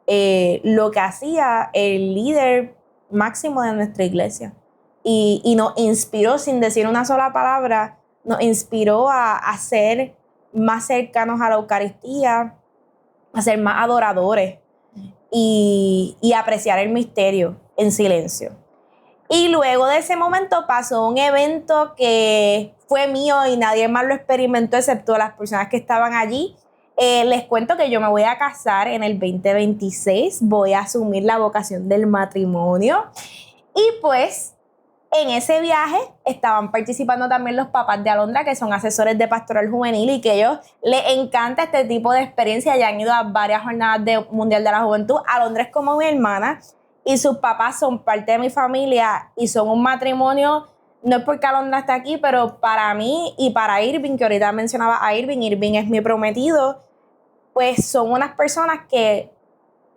lo que hacía el líder máximo de nuestra iglesia. Y nos inspiró, sin decir una sola palabra, nos inspiró a ser más cercanos a la Eucaristía, a ser más adoradores y apreciar el misterio en silencio. Y luego de ese momento pasó un evento que fue mío y nadie más lo experimentó excepto las personas que estaban allí. Les cuento que yo me voy a casar en el 2026, voy a asumir la vocación del matrimonio y pues en ese viaje estaban participando también los papás de Alondra, que son asesores de pastoral juvenil y que a ellos les encanta este tipo de experiencia. Ya han ido a varias jornadas mundial de la juventud. Alondra es como mi hermana y sus papás son parte de mi familia y son un matrimonio. No es porque Alondra está aquí, pero para mí y para Irving, que ahorita mencionaba a Irving es mi prometido, pues son unas personas que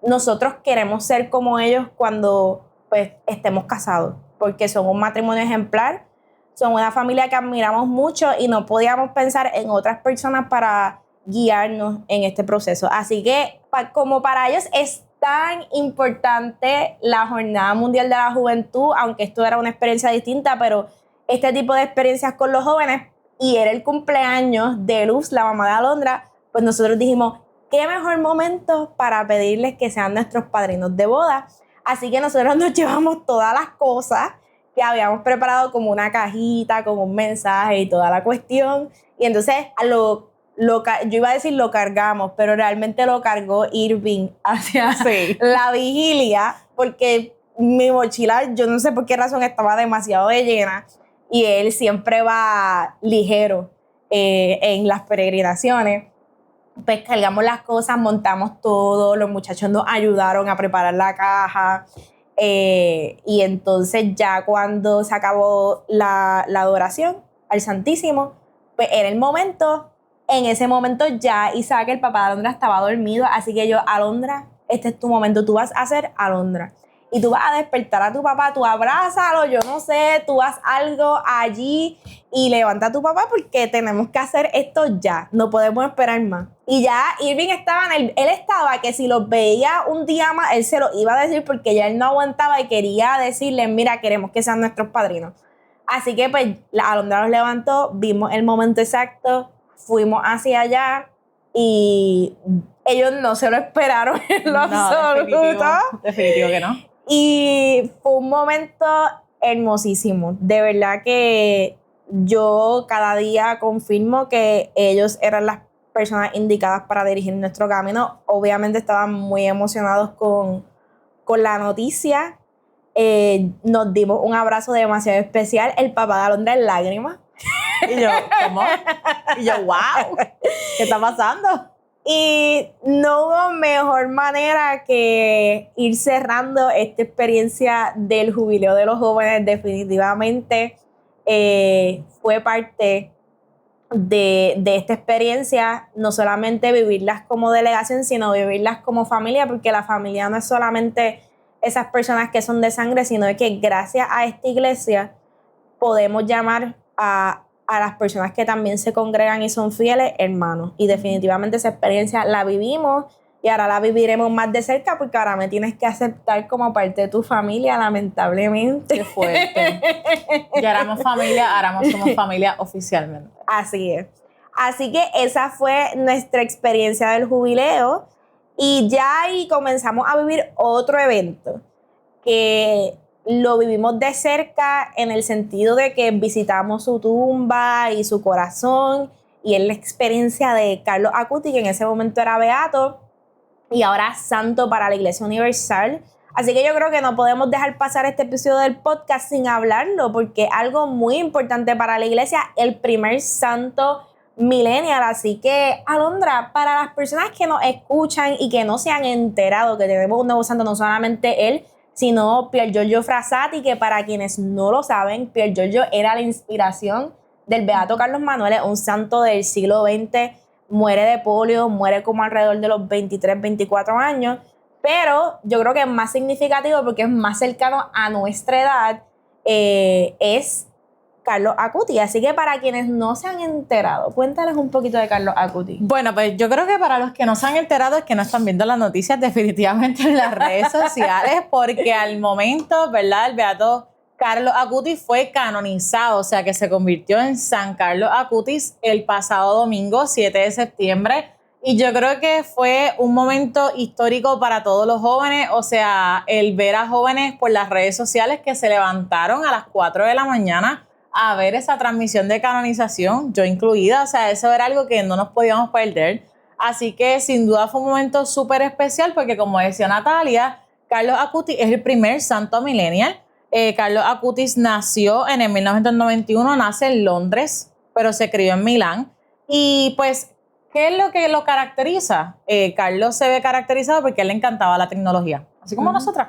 nosotros queremos ser como ellos cuando pues estemos casados, porque son un matrimonio ejemplar, son una familia que admiramos mucho y no podíamos pensar en otras personas para guiarnos en este proceso. Así que como para ellos es tan importante la Jornada Mundial de la Juventud, aunque esto era una experiencia distinta, pero este tipo de experiencias con los jóvenes, y era el cumpleaños de Luz, la mamá de Alondra, pues nosotros dijimos, qué mejor momento para pedirles que sean nuestros padrinos de boda. Así que nosotros nos llevamos todas las cosas que habíamos preparado, como una cajita, con un mensaje y toda la cuestión. Y entonces yo iba a decir lo cargamos, pero realmente lo cargó Irving hacia la vigilia, porque mi mochila, yo no sé por qué razón, estaba demasiado de llena y él siempre va ligero en las peregrinaciones. Pues cargamos las cosas, montamos todo, los muchachos nos ayudaron a preparar la caja y entonces ya cuando se acabó la adoración al Santísimo, pues era el momento En ese momento ya Isaac, el papá de Alondra, estaba dormido, así que yo, Alondra, este es tu momento, tú vas a hacer Alondra. Y tú vas a despertar a tu papá, tú abrázalo, yo no sé, tú haz algo allí y levanta a tu papá porque tenemos que hacer esto ya, no podemos esperar más. Y ya Irving estaba él estaba que si los veía un día más, él se lo iba a decir porque ya él no aguantaba y quería decirle, mira, queremos que sean nuestros padrinos. Así que pues la Alondra los levantó, vimos el momento exacto, fuimos hacia allá y ellos no se lo esperaron en lo absoluto. Definitivo que no. Y fue un momento hermosísimo. De verdad que yo cada día confirmo que ellos eran las personas indicadas para dirigir nuestro camino. Obviamente estaban muy emocionados con la noticia. Nos dimos un abrazo demasiado especial. El papá de Alondra en lágrimas. Y yo, ¿cómo? Y yo, wow, ¿qué está pasando? Y no hubo mejor manera que ir cerrando esta experiencia del jubileo de los jóvenes. Definitivamente fue parte de esta experiencia, no solamente vivirlas como delegación, sino vivirlas como familia, porque la familia no es solamente esas personas que son de sangre, sino que gracias a esta iglesia podemos llamar a las personas que también se congregan y son fieles hermanos. Y definitivamente esa experiencia la vivimos y ahora la viviremos más de cerca porque ahora me tienes que aceptar como parte de tu familia, lamentablemente. Qué fuerte. Ya éramos familia, ahora somos familia oficialmente. Así es. Así que esa fue nuestra experiencia del jubileo y ya ahí comenzamos a vivir otro evento que lo vivimos de cerca en el sentido de que visitamos su tumba y su corazón y es la experiencia de Carlos Acutis, que en ese momento era beato y ahora santo para la Iglesia Universal. Así que yo creo que no podemos dejar pasar este episodio del podcast sin hablarlo porque es algo muy importante para la Iglesia, el primer santo millennial. Así que, Alondra, para las personas que nos escuchan y que no se han enterado que tenemos un nuevo santo, no solamente él, sino Pier Giorgio Frassati, que para quienes no lo saben, Pier Giorgio era la inspiración del beato Carlos Manuel, un santo del siglo XX, muere de polio, muere como alrededor de los 23, 24 años, pero yo creo que es más significativo porque es más cercano a nuestra edad, es Carlos Acutis. Así que para quienes no se han enterado, cuéntales un poquito de Carlos Acutis. Bueno, pues yo creo que para los que no se han enterado es que no están viendo las noticias definitivamente en las redes sociales, porque al momento, ¿verdad? El beato Carlos Acutis fue canonizado, o sea que se convirtió en San Carlos Acutis el pasado domingo, 7 de septiembre. Y yo creo que fue un momento histórico para todos los jóvenes, o sea, el ver a jóvenes por las redes sociales que se levantaron a las 4 de la mañana a ver esa transmisión de canonización, yo incluida, o sea, eso era algo que no nos podíamos perder. Así que sin duda fue un momento súper especial porque, como decía Natalia, Carlos Acutis es el primer santo millennial. Carlos Acutis nació en el 1991, nace en Londres, pero se crió en Milán. Y pues, ¿qué es lo que lo caracteriza? Carlos se ve caracterizado porque a él le encantaba la tecnología, así como nosotras.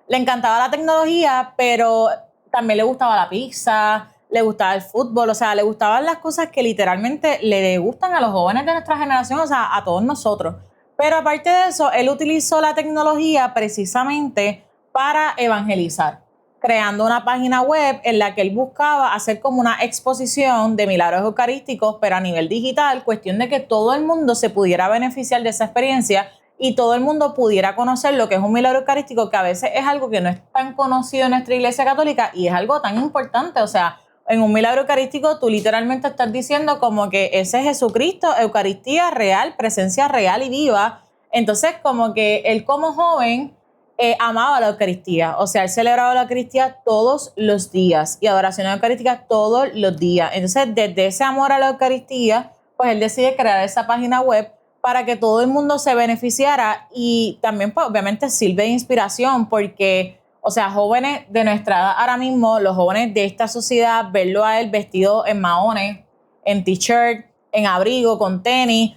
Le encantaba la tecnología, pero también le gustaba la pizza, le gustaba el fútbol, o sea, le gustaban las cosas que literalmente le gustan a los jóvenes de nuestra generación, o sea, a todos nosotros. Pero aparte de eso, él utilizó la tecnología precisamente para evangelizar, creando una página web en la que él buscaba hacer como una exposición de milagros eucarísticos, pero a nivel digital, cuestión de que todo el mundo se pudiera beneficiar de esa experiencia y todo el mundo pudiera conocer lo que es un milagro eucarístico, que a veces es algo que no es tan conocido en nuestra iglesia católica y es algo tan importante, o sea, en un milagro eucarístico tú literalmente estás diciendo como que ese es Jesucristo, Eucaristía real, presencia real y viva. Entonces como que él como joven amaba la Eucaristía, o sea, él celebraba la Eucaristía todos los días y adoración eucarística todos los días. Entonces desde ese amor a la Eucaristía, pues él decide crear esa página web para que todo el mundo se beneficiara y también pues obviamente sirve de inspiración porque, o sea, jóvenes de nuestra edad ahora mismo, los jóvenes de esta sociedad, verlo a él vestido en maones, en t-shirt, en abrigo, con tenis,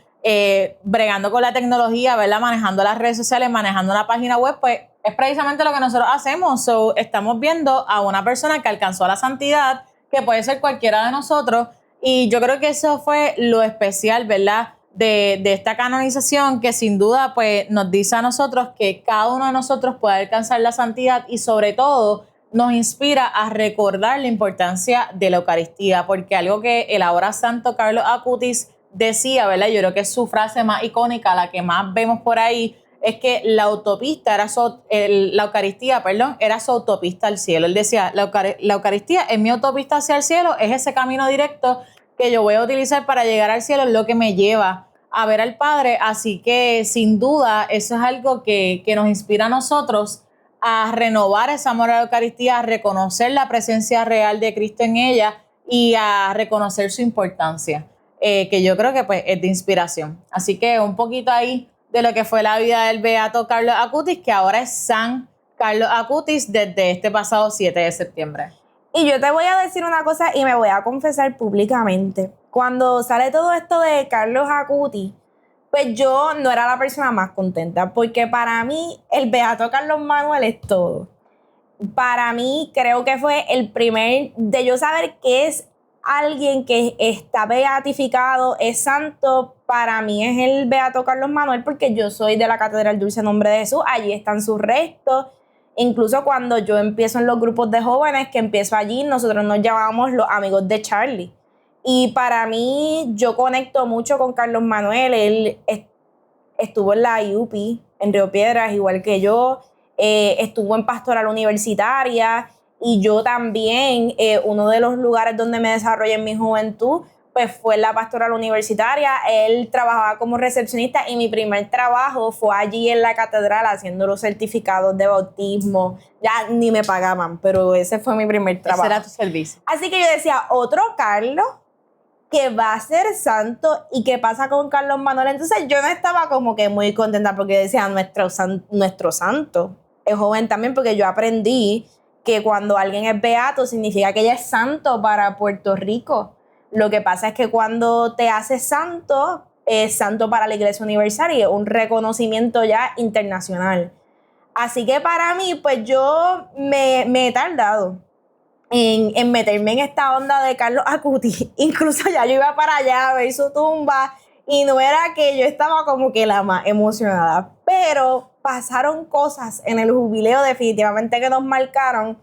bregando con la tecnología, ¿verdad? Manejando las redes sociales, manejando una página web, pues es precisamente lo que nosotros hacemos. So, estamos viendo a una persona que alcanzó la santidad, que puede ser cualquiera de nosotros, Y yo creo que eso fue lo especial, ¿verdad? De esta canonización, que sin duda pues nos dice a nosotros que cada uno de nosotros puede alcanzar la santidad y sobre todo nos inspira a recordar la importancia de la Eucaristía, porque algo que el ahora santo Carlos Acutis decía, ¿verdad? Yo creo que es su frase más icónica, la que más vemos por ahí, es que la autopista la Eucaristía, perdón, era su autopista al cielo. Él decía, la Eucaristía es mi autopista hacia el cielo, es ese camino directo que yo voy a utilizar para llegar al cielo, es lo que me lleva a ver al Padre. Así que sin duda eso es algo que nos inspira a nosotros a renovar ese amor a la Eucaristía, a reconocer la presencia real de Cristo en ella y a reconocer su importancia, que yo creo que pues es de inspiración. Así que un poquito ahí de lo que fue la vida del beato Carlos Acutis, que ahora es San Carlos Acutis desde este pasado 7 de septiembre. Y yo te voy a decir una cosa y me voy a confesar públicamente. Cuando sale todo esto de Carlos Acutis, pues yo no era la persona más contenta, porque para mí el beato Carlos Manuel es todo. Para mí creo que fue el primer de yo saber que es alguien que está beatificado, es santo. Para mí es el beato Carlos Manuel, porque yo soy de la Catedral Dulce Nombre de Jesús, allí están sus restos. Incluso cuando yo empiezo en los grupos de jóvenes, que empiezo allí, nosotros nos llamábamos los amigos de Charlie. Y para mí, yo conecto mucho con Carlos Manuel. Él estuvo en la IUPI, en Río Piedras, igual que yo. Estuvo en Pastoral Universitaria. Y yo también, uno de los lugares donde me desarrollé en mi juventud, pues fue en la Pastoral Universitaria. Él trabajaba como recepcionista y mi primer trabajo fue allí en la catedral haciendo los certificados de bautismo. Ya ni me pagaban, pero ese fue mi primer trabajo. Ese era tu servicio. Así que yo decía, otro Carlos que va a ser santo. ¿Y qué pasa con Carlos Manuel? Entonces yo no estaba como que muy contenta, porque decía, nuestro santo es joven también, porque yo aprendí que cuando alguien es beato significa que ella es santo para Puerto Rico. Lo que pasa es que cuando te haces santo, es santo para la Iglesia Universal y es un reconocimiento ya internacional. Así que para mí, pues yo me he tardado en meterme en esta onda de Carlos Acutis. Incluso ya yo iba para allá a ver su tumba y no era que yo estaba como que la más emocionada, pero pasaron cosas en el jubileo definitivamente que nos marcaron.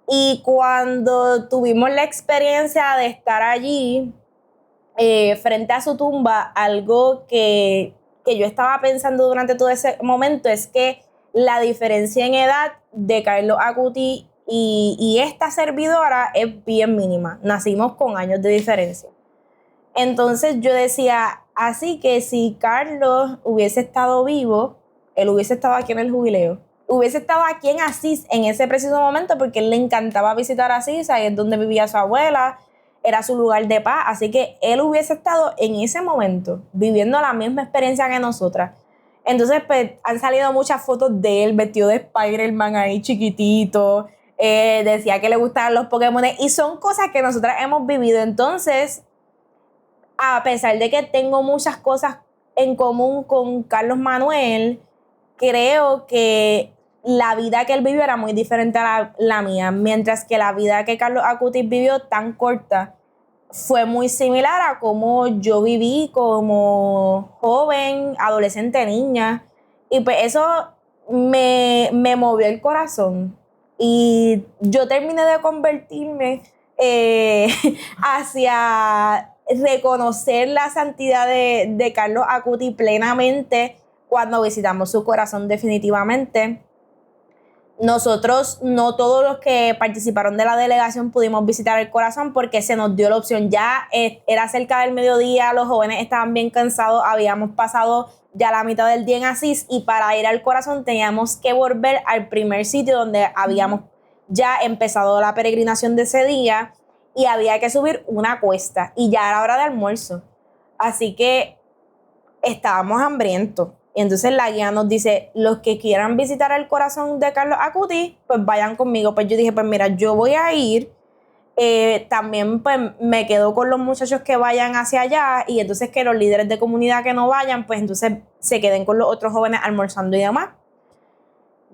Y cuando tuvimos la experiencia de estar allí frente a su tumba, algo que yo estaba pensando durante todo ese momento es que la diferencia en edad de Carlos Acutis y esta servidora es bien mínima. Nacimos con años de diferencia. Entonces yo decía, así que si Carlos hubiese estado vivo, él hubiese estado aquí en el jubileo. Hubiese estado aquí en Asís en ese preciso momento, porque él le encantaba visitar Asís, ahí es donde vivía su abuela, era su lugar de paz. Así que él hubiese estado en ese momento viviendo la misma experiencia que nosotras. Entonces, pues, han salido muchas fotos de él vestido de Spider-Man ahí chiquitito. Decía que le gustaban los Pokémon y son cosas que nosotras hemos vivido. Entonces, a pesar de que tengo muchas cosas en común con Carlos Manuel, creo que la vida que él vivió era muy diferente a la mía, mientras que la vida que Carlos Acutis vivió tan corta fue muy similar a como yo viví como joven, adolescente, niña. Y pues eso me movió el corazón. Y yo terminé de convertirme hacia reconocer la santidad de Carlos Acutis plenamente cuando visitamos su corazón definitivamente. Nosotros, no todos los que participaron de la delegación pudimos visitar el corazón porque se nos dio la opción. Ya era cerca del mediodía, los jóvenes estaban bien cansados, habíamos pasado ya la mitad del día en Asís y para ir al corazón teníamos que volver al primer sitio donde habíamos ya empezado la peregrinación de ese día y había que subir una cuesta y ya era hora de almuerzo. Así que estábamos hambrientos. Y entonces la guía nos dice, los que quieran visitar el corazón de Carlos Acutis, pues vayan conmigo. Pues yo dije, pues mira, yo voy a ir. También pues me quedo con los muchachos que vayan hacia allá y entonces que los líderes de comunidad que no vayan, pues entonces se queden con los otros jóvenes almorzando y demás.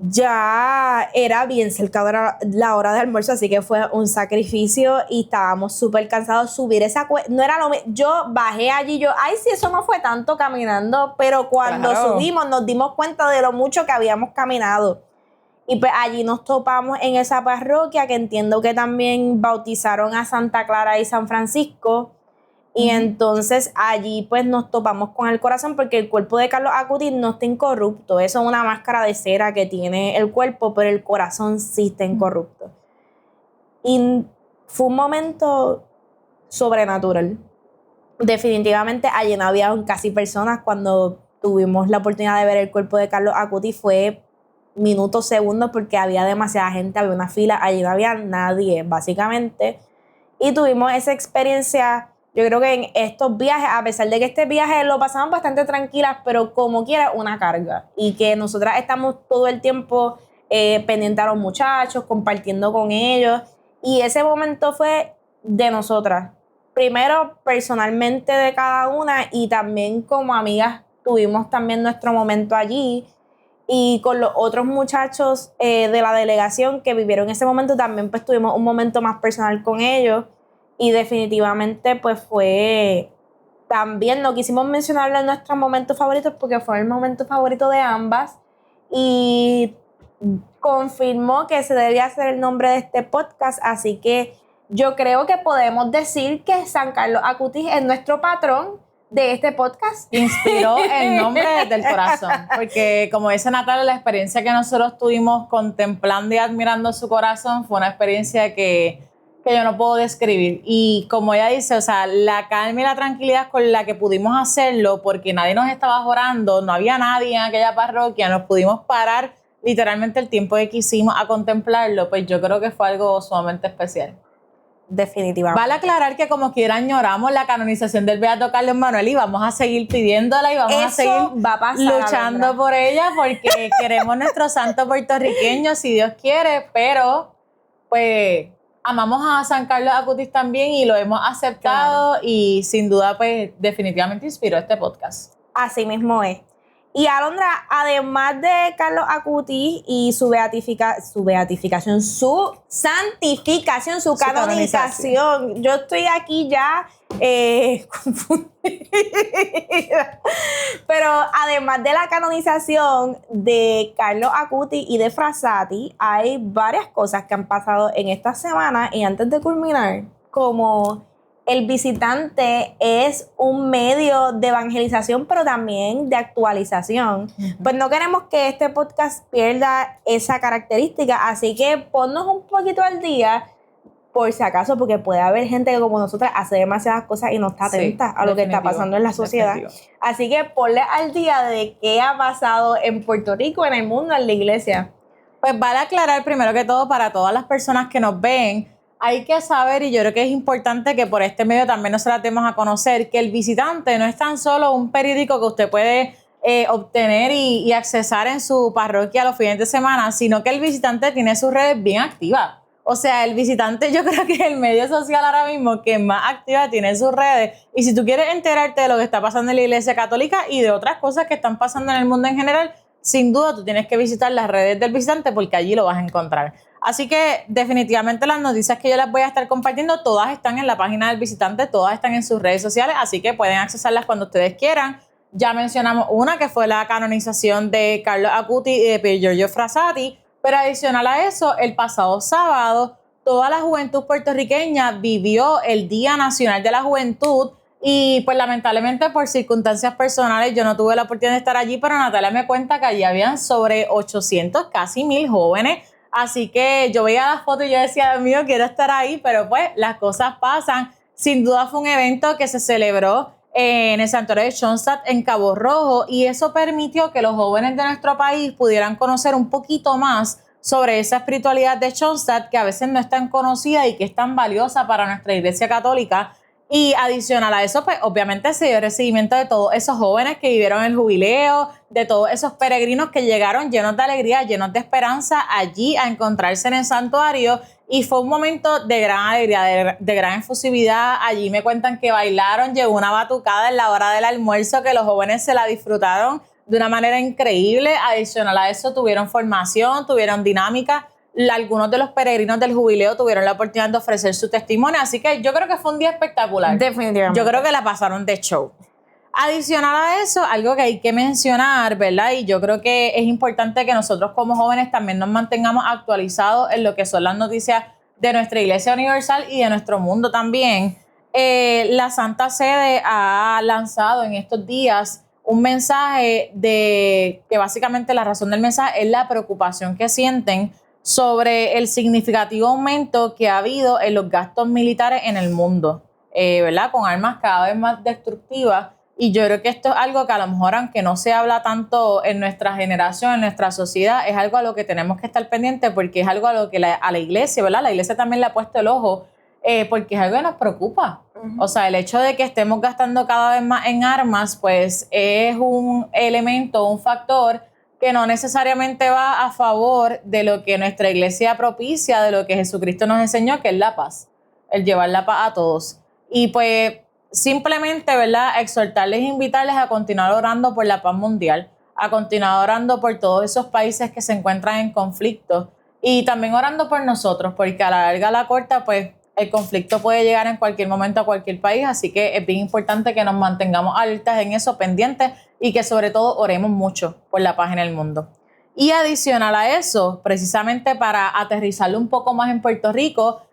ya era bien cerca de la hora de almuerzo, así que fue un sacrificio y estábamos súper cansados. Subir esa no era lo mismo. Yo bajé allí, ay, sí, eso no fue tanto caminando, pero cuando subimos nos dimos cuenta de lo mucho que habíamos caminado. Y pues allí nos topamos en esa parroquia que entiendo que también bautizaron a Santa Clara y San Francisco. Y entonces allí pues nos topamos con el corazón porque el cuerpo de Carlos Acutis no está incorrupto. Eso es una máscara de cera que tiene el cuerpo, pero el corazón sí está incorrupto. Y fue un momento sobrenatural. Definitivamente allí no había casi personas. Cuando tuvimos la oportunidad de ver el cuerpo de Carlos Acutis fue minutos, segundos, porque había demasiada gente, había una fila, allí no había nadie, básicamente. Y tuvimos esa experiencia. Yo creo que en estos viajes, a pesar de que este viaje lo pasamos bastante tranquilas, pero como quiera, una carga. Y que nosotras estamos todo el tiempo pendientes a los muchachos, compartiendo con ellos. Y ese momento fue de nosotras. Primero, personalmente de cada una, y también como amigas tuvimos también nuestro momento allí. Y con los otros muchachos de la delegación que vivieron ese momento, también pues tuvimos un momento más personal con ellos. Y definitivamente pues fue, también no quisimos mencionarlo en nuestros momentos favoritos porque fue el momento favorito de ambas y confirmó que se debía hacer el nombre de este podcast, así que yo creo que podemos decir que San Carlos Acutis es nuestro patrón de este podcast. Inspiró el nombre desde el corazón, porque como dice Natalia, la experiencia que nosotros tuvimos contemplando y admirando su corazón fue una experiencia que yo no puedo describir. Y como ella dice, o sea, la calma y la tranquilidad con la que pudimos hacerlo, porque nadie nos estaba orando, no había nadie en aquella parroquia, nos pudimos parar literalmente el tiempo que quisimos a contemplarlo, pues yo creo que fue algo sumamente especial. Definitivamente. Vale aclarar que como quiera añoramos la canonización del Beato Carlos Manuel y vamos a seguir pidiéndola y vamos a seguir luchando por ella porque queremos nuestro santo puertorriqueño, si Dios quiere, pero pues amamos a San Carlos Acutis también y lo hemos aceptado, claro. Y sin duda pues definitivamente inspiró este podcast. Así mismo es. Y Alondra, además de Carlos Acutis y su beatificación, su santificación, su canonización, yo estoy aquí ya confundida. Pero además de la canonización de Carlos Acutis y de Frassati, hay varias cosas que han pasado en esta semana. Y antes de culminar, como el visitante es un medio de evangelización, pero también de actualización. Pues no queremos que este podcast pierda esa característica, así que ponnos un poquito al día, por si acaso, porque puede haber gente que como nosotras hace demasiadas cosas y no está atenta a lo que está pasando en la sociedad. Así que ponle al día de qué ha pasado en Puerto Rico, en el mundo, en la iglesia. Pues vale aclarar primero que todo para todas las personas que nos ven, hay que saber, y yo creo que es importante que por este medio también nos la demos a conocer, que el visitante no es tan solo un periódico que usted puede obtener y accesar en su parroquia los fines de semana, sino que el visitante tiene sus redes bien activas. O sea, el visitante yo creo que es el medio social ahora mismo que más activa tiene sus redes. Y si tú quieres enterarte de lo que está pasando en la Iglesia Católica y de otras cosas que están pasando en el mundo en general, sin duda tú tienes que visitar las redes del visitante porque allí lo vas a encontrar. Así que definitivamente las noticias que yo les voy a estar compartiendo, todas están en la página del visitante, todas están en sus redes sociales, así que pueden accesarlas cuando ustedes quieran. Ya mencionamos una que fue la canonización de Carlos Acutis y de Pier Giorgio Frassati, pero adicional a eso, el pasado sábado, toda la juventud puertorriqueña vivió el Día Nacional de la Juventud y pues lamentablemente por circunstancias personales yo no tuve la oportunidad de estar allí, pero Natalia me cuenta que allí habían sobre 800, casi 1000 jóvenes. Así que yo veía las fotos y yo decía, Dios mío, quiero estar ahí, pero pues las cosas pasan. Sin duda fue un evento que se celebró en el santuario de Schoenstatt en Cabo Rojo y eso permitió que los jóvenes de nuestro país pudieran conocer un poquito más sobre esa espiritualidad de Schoenstatt que a veces no es tan conocida y que es tan valiosa para nuestra Iglesia Católica. Y adicional a eso, pues obviamente se dio el recibimiento de todos esos jóvenes que vivieron el jubileo, de todos esos peregrinos que llegaron llenos de alegría, llenos de esperanza allí a encontrarse en el santuario. Y fue un momento de gran alegría, de gran efusividad. Allí me cuentan que bailaron, llegó una batucada en la hora del almuerzo, que los jóvenes se la disfrutaron de una manera increíble. Adicional a eso, tuvieron formación, tuvieron dinámica. Algunos de los peregrinos del jubileo tuvieron la oportunidad de ofrecer su testimonio, así que yo creo que fue un día espectacular. Definitivamente. Yo creo que la pasaron de show. Adicional a eso, algo que hay que mencionar, ¿verdad? Y yo creo que es importante que nosotros como jóvenes también nos mantengamos actualizados en lo que son las noticias de nuestra Iglesia Universal y de nuestro mundo también. La Santa Sede ha lanzado en estos días un mensaje de que básicamente la razón del mensaje es la preocupación que sienten sobre el significativo aumento que ha habido en los gastos militares en el mundo, ¿verdad? Con armas cada vez más destructivas. Y yo creo que esto es algo que a lo mejor, aunque no se habla tanto en nuestra generación, en nuestra sociedad, es algo a lo que tenemos que estar pendientes porque es algo a lo que a la iglesia, ¿verdad? La iglesia también le ha puesto el ojo porque es algo que nos preocupa. O sea, el hecho de que estemos gastando cada vez más en armas, pues es un elemento, un factor que no necesariamente va a favor de lo que nuestra iglesia propicia, de lo que Jesucristo nos enseñó, que es la paz, el llevar la paz a todos. Y pues simplemente, ¿verdad?, exhortarles e invitarles a continuar orando por la paz mundial, a continuar orando por todos esos países que se encuentran en conflicto y también orando por nosotros, porque a la larga, a la corta, pues el conflicto puede llegar en cualquier momento a cualquier país, así que es bien importante que nos mantengamos alertas en eso, pendientes, y que sobre todo oremos mucho por la paz en el mundo. Y adicional a eso, precisamente para aterrizarlo un poco más en Puerto Rico,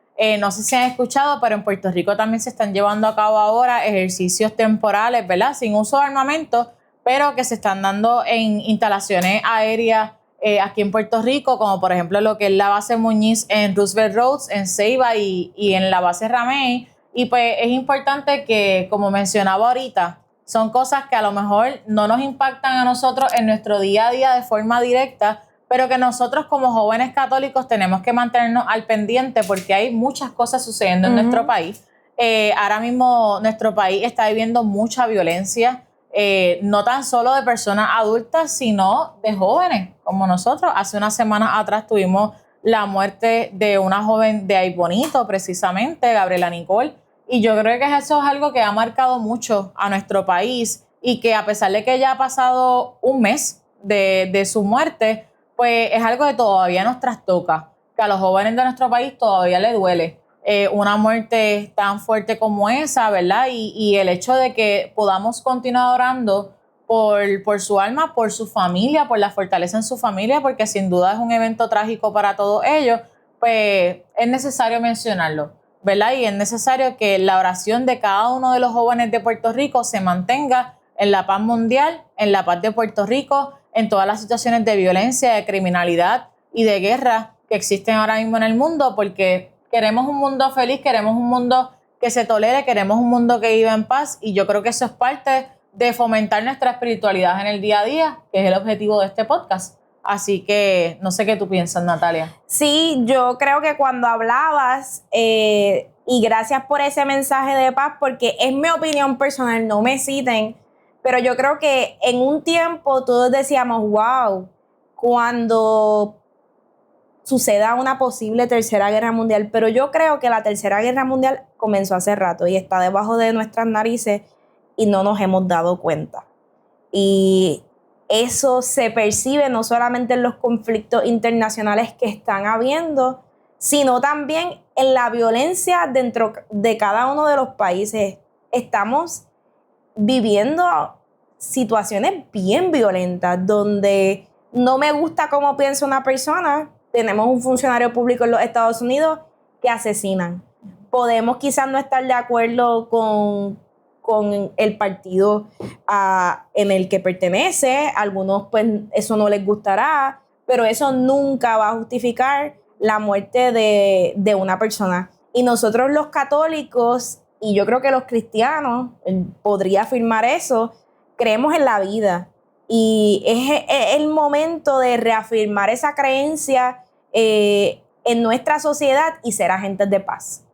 no sé si han escuchado, pero en Puerto Rico también se están llevando a cabo ahora ejercicios temporales, ¿verdad? Sin uso de armamento, pero que se están dando en instalaciones aéreas aquí en Puerto Rico, como por ejemplo lo que es la base Muñiz en Roosevelt Roads, en Ceiba y en la base Ramey. Y pues es importante que, como mencionaba ahorita, son cosas que a lo mejor no nos impactan a nosotros en nuestro día a día de forma directa, pero que nosotros como jóvenes católicos tenemos que mantenernos al pendiente porque hay muchas cosas sucediendo en nuestro país. Ahora mismo nuestro país está viviendo mucha violencia, no tan solo de personas adultas, sino de jóvenes como nosotros. Hace unas semanas atrás tuvimos la muerte de una joven de Ay Bonito, precisamente, Gabriela Nicole. Y yo creo que eso es algo que ha marcado mucho a nuestro país y que a pesar de que ya ha pasado un mes de su muerte, pues es algo que todavía nos trastoca, que a los jóvenes de nuestro país todavía les duele una muerte tan fuerte como esa, ¿verdad? Y el hecho de que podamos continuar orando por su alma, por su familia, por la fortaleza en su familia, porque sin duda es un evento trágico para todos ellos, pues es necesario mencionarlo, ¿verdad? Y es necesario que la oración de cada uno de los jóvenes de Puerto Rico se mantenga en la paz mundial, en la paz de Puerto Rico, en todas las situaciones de violencia, de criminalidad y de guerra que existen ahora mismo en el mundo, porque queremos un mundo feliz, queremos un mundo que se tolere, queremos un mundo que viva en paz, y yo creo que eso es parte de fomentar nuestra espiritualidad en el día a día, que es el objetivo de este podcast. Así que no sé qué tú piensas, Natalia. Sí, yo creo que cuando hablabas, y gracias por ese mensaje de paz, porque es mi opinión personal, no me citen, pero yo creo que en un tiempo todos decíamos, wow, cuando suceda una posible tercera guerra mundial, pero yo creo que la tercera guerra mundial comenzó hace rato y está debajo de nuestras narices y no nos hemos dado cuenta. Y eso se percibe no solamente en los conflictos internacionales que están habiendo, sino también en la violencia dentro de cada uno de los países. Estamos viviendo situaciones bien violentas donde no me gusta cómo piensa una persona. Tenemos un funcionario público en los Estados Unidos que asesinan. Podemos quizás no estar de acuerdo con el partido en el que pertenece. Algunos pues eso no les gustará, pero eso nunca va a justificar la muerte de una persona. Y nosotros los católicos, y yo creo que los cristianos, podría afirmar eso, creemos en la vida. Y es el momento de reafirmar esa creencia en nuestra sociedad y ser agentes de paz.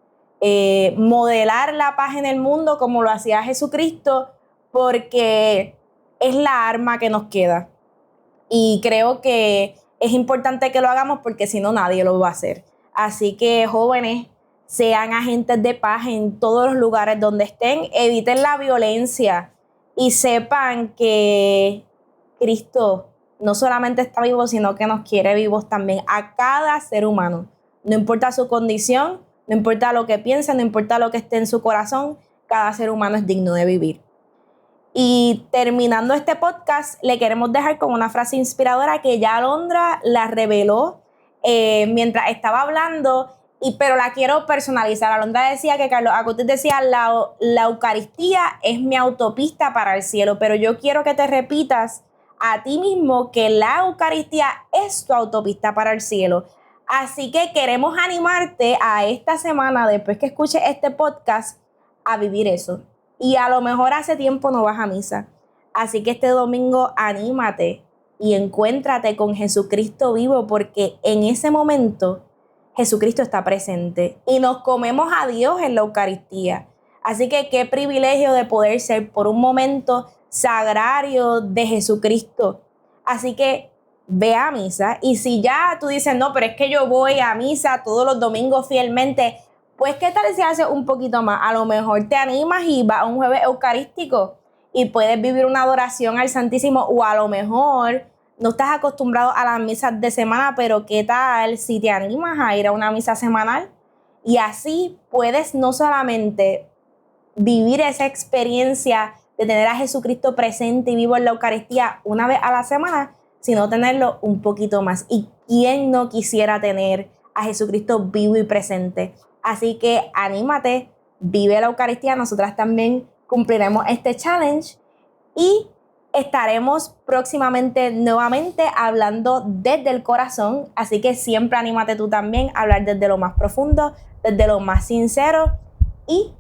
Modelar la paz en el mundo como lo hacía Jesucristo, porque es la arma que nos queda. Y creo que es importante que lo hagamos porque si no nadie lo va a hacer. Así que jóvenes, sean agentes de paz en todos los lugares donde estén, eviten la violencia y sepan que Cristo no solamente está vivo, sino que nos quiere vivos también a cada ser humano. No importa su condición, no importa lo que piense, no importa lo que esté en su corazón, cada ser humano es digno de vivir. Y terminando este podcast, le queremos dejar con una frase inspiradora que ya Alondra la reveló mientras estaba hablando, pero la quiero personalizar. Alondra decía que Carlos Acutis decía, la Eucaristía es mi autopista para el cielo, pero yo quiero que te repitas a ti mismo que la Eucaristía es tu autopista para el cielo. Así que queremos animarte a esta semana, después que escuches este podcast, a vivir eso. Y a lo mejor hace tiempo no vas a misa. Así que este domingo anímate y encuéntrate con Jesucristo vivo, porque en ese momento Jesucristo está presente y nos comemos a Dios en la Eucaristía. Así que qué privilegio de poder ser por un momento sagrario de Jesucristo. Así que ve a misa, y si ya tú dices, no, pero es que yo voy a misa todos los domingos fielmente, pues qué tal si haces un poquito más. A lo mejor te animas y vas a un jueves eucarístico y puedes vivir una adoración al Santísimo, o a lo mejor no estás acostumbrado a las misas de semana, pero qué tal si te animas a ir a una misa semanal, y así puedes no solamente vivir esa experiencia de tener a Jesucristo presente y vivo en la Eucaristía una vez a la semana, sino tenerlo un poquito más. ¿Y quién no quisiera tener a Jesucristo vivo y presente? Así que anímate, vive la Eucaristía. Nosotras también cumpliremos este challenge y estaremos próximamente nuevamente hablando desde el corazón. Así que siempre anímate tú también a hablar desde lo más profundo, desde lo más sincero, y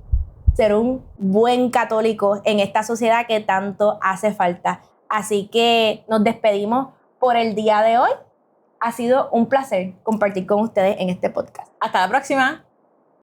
ser un buen católico en esta sociedad que tanto hace falta. Así que nos despedimos por el día de hoy. Ha sido un placer compartir con ustedes en este podcast. Hasta la próxima.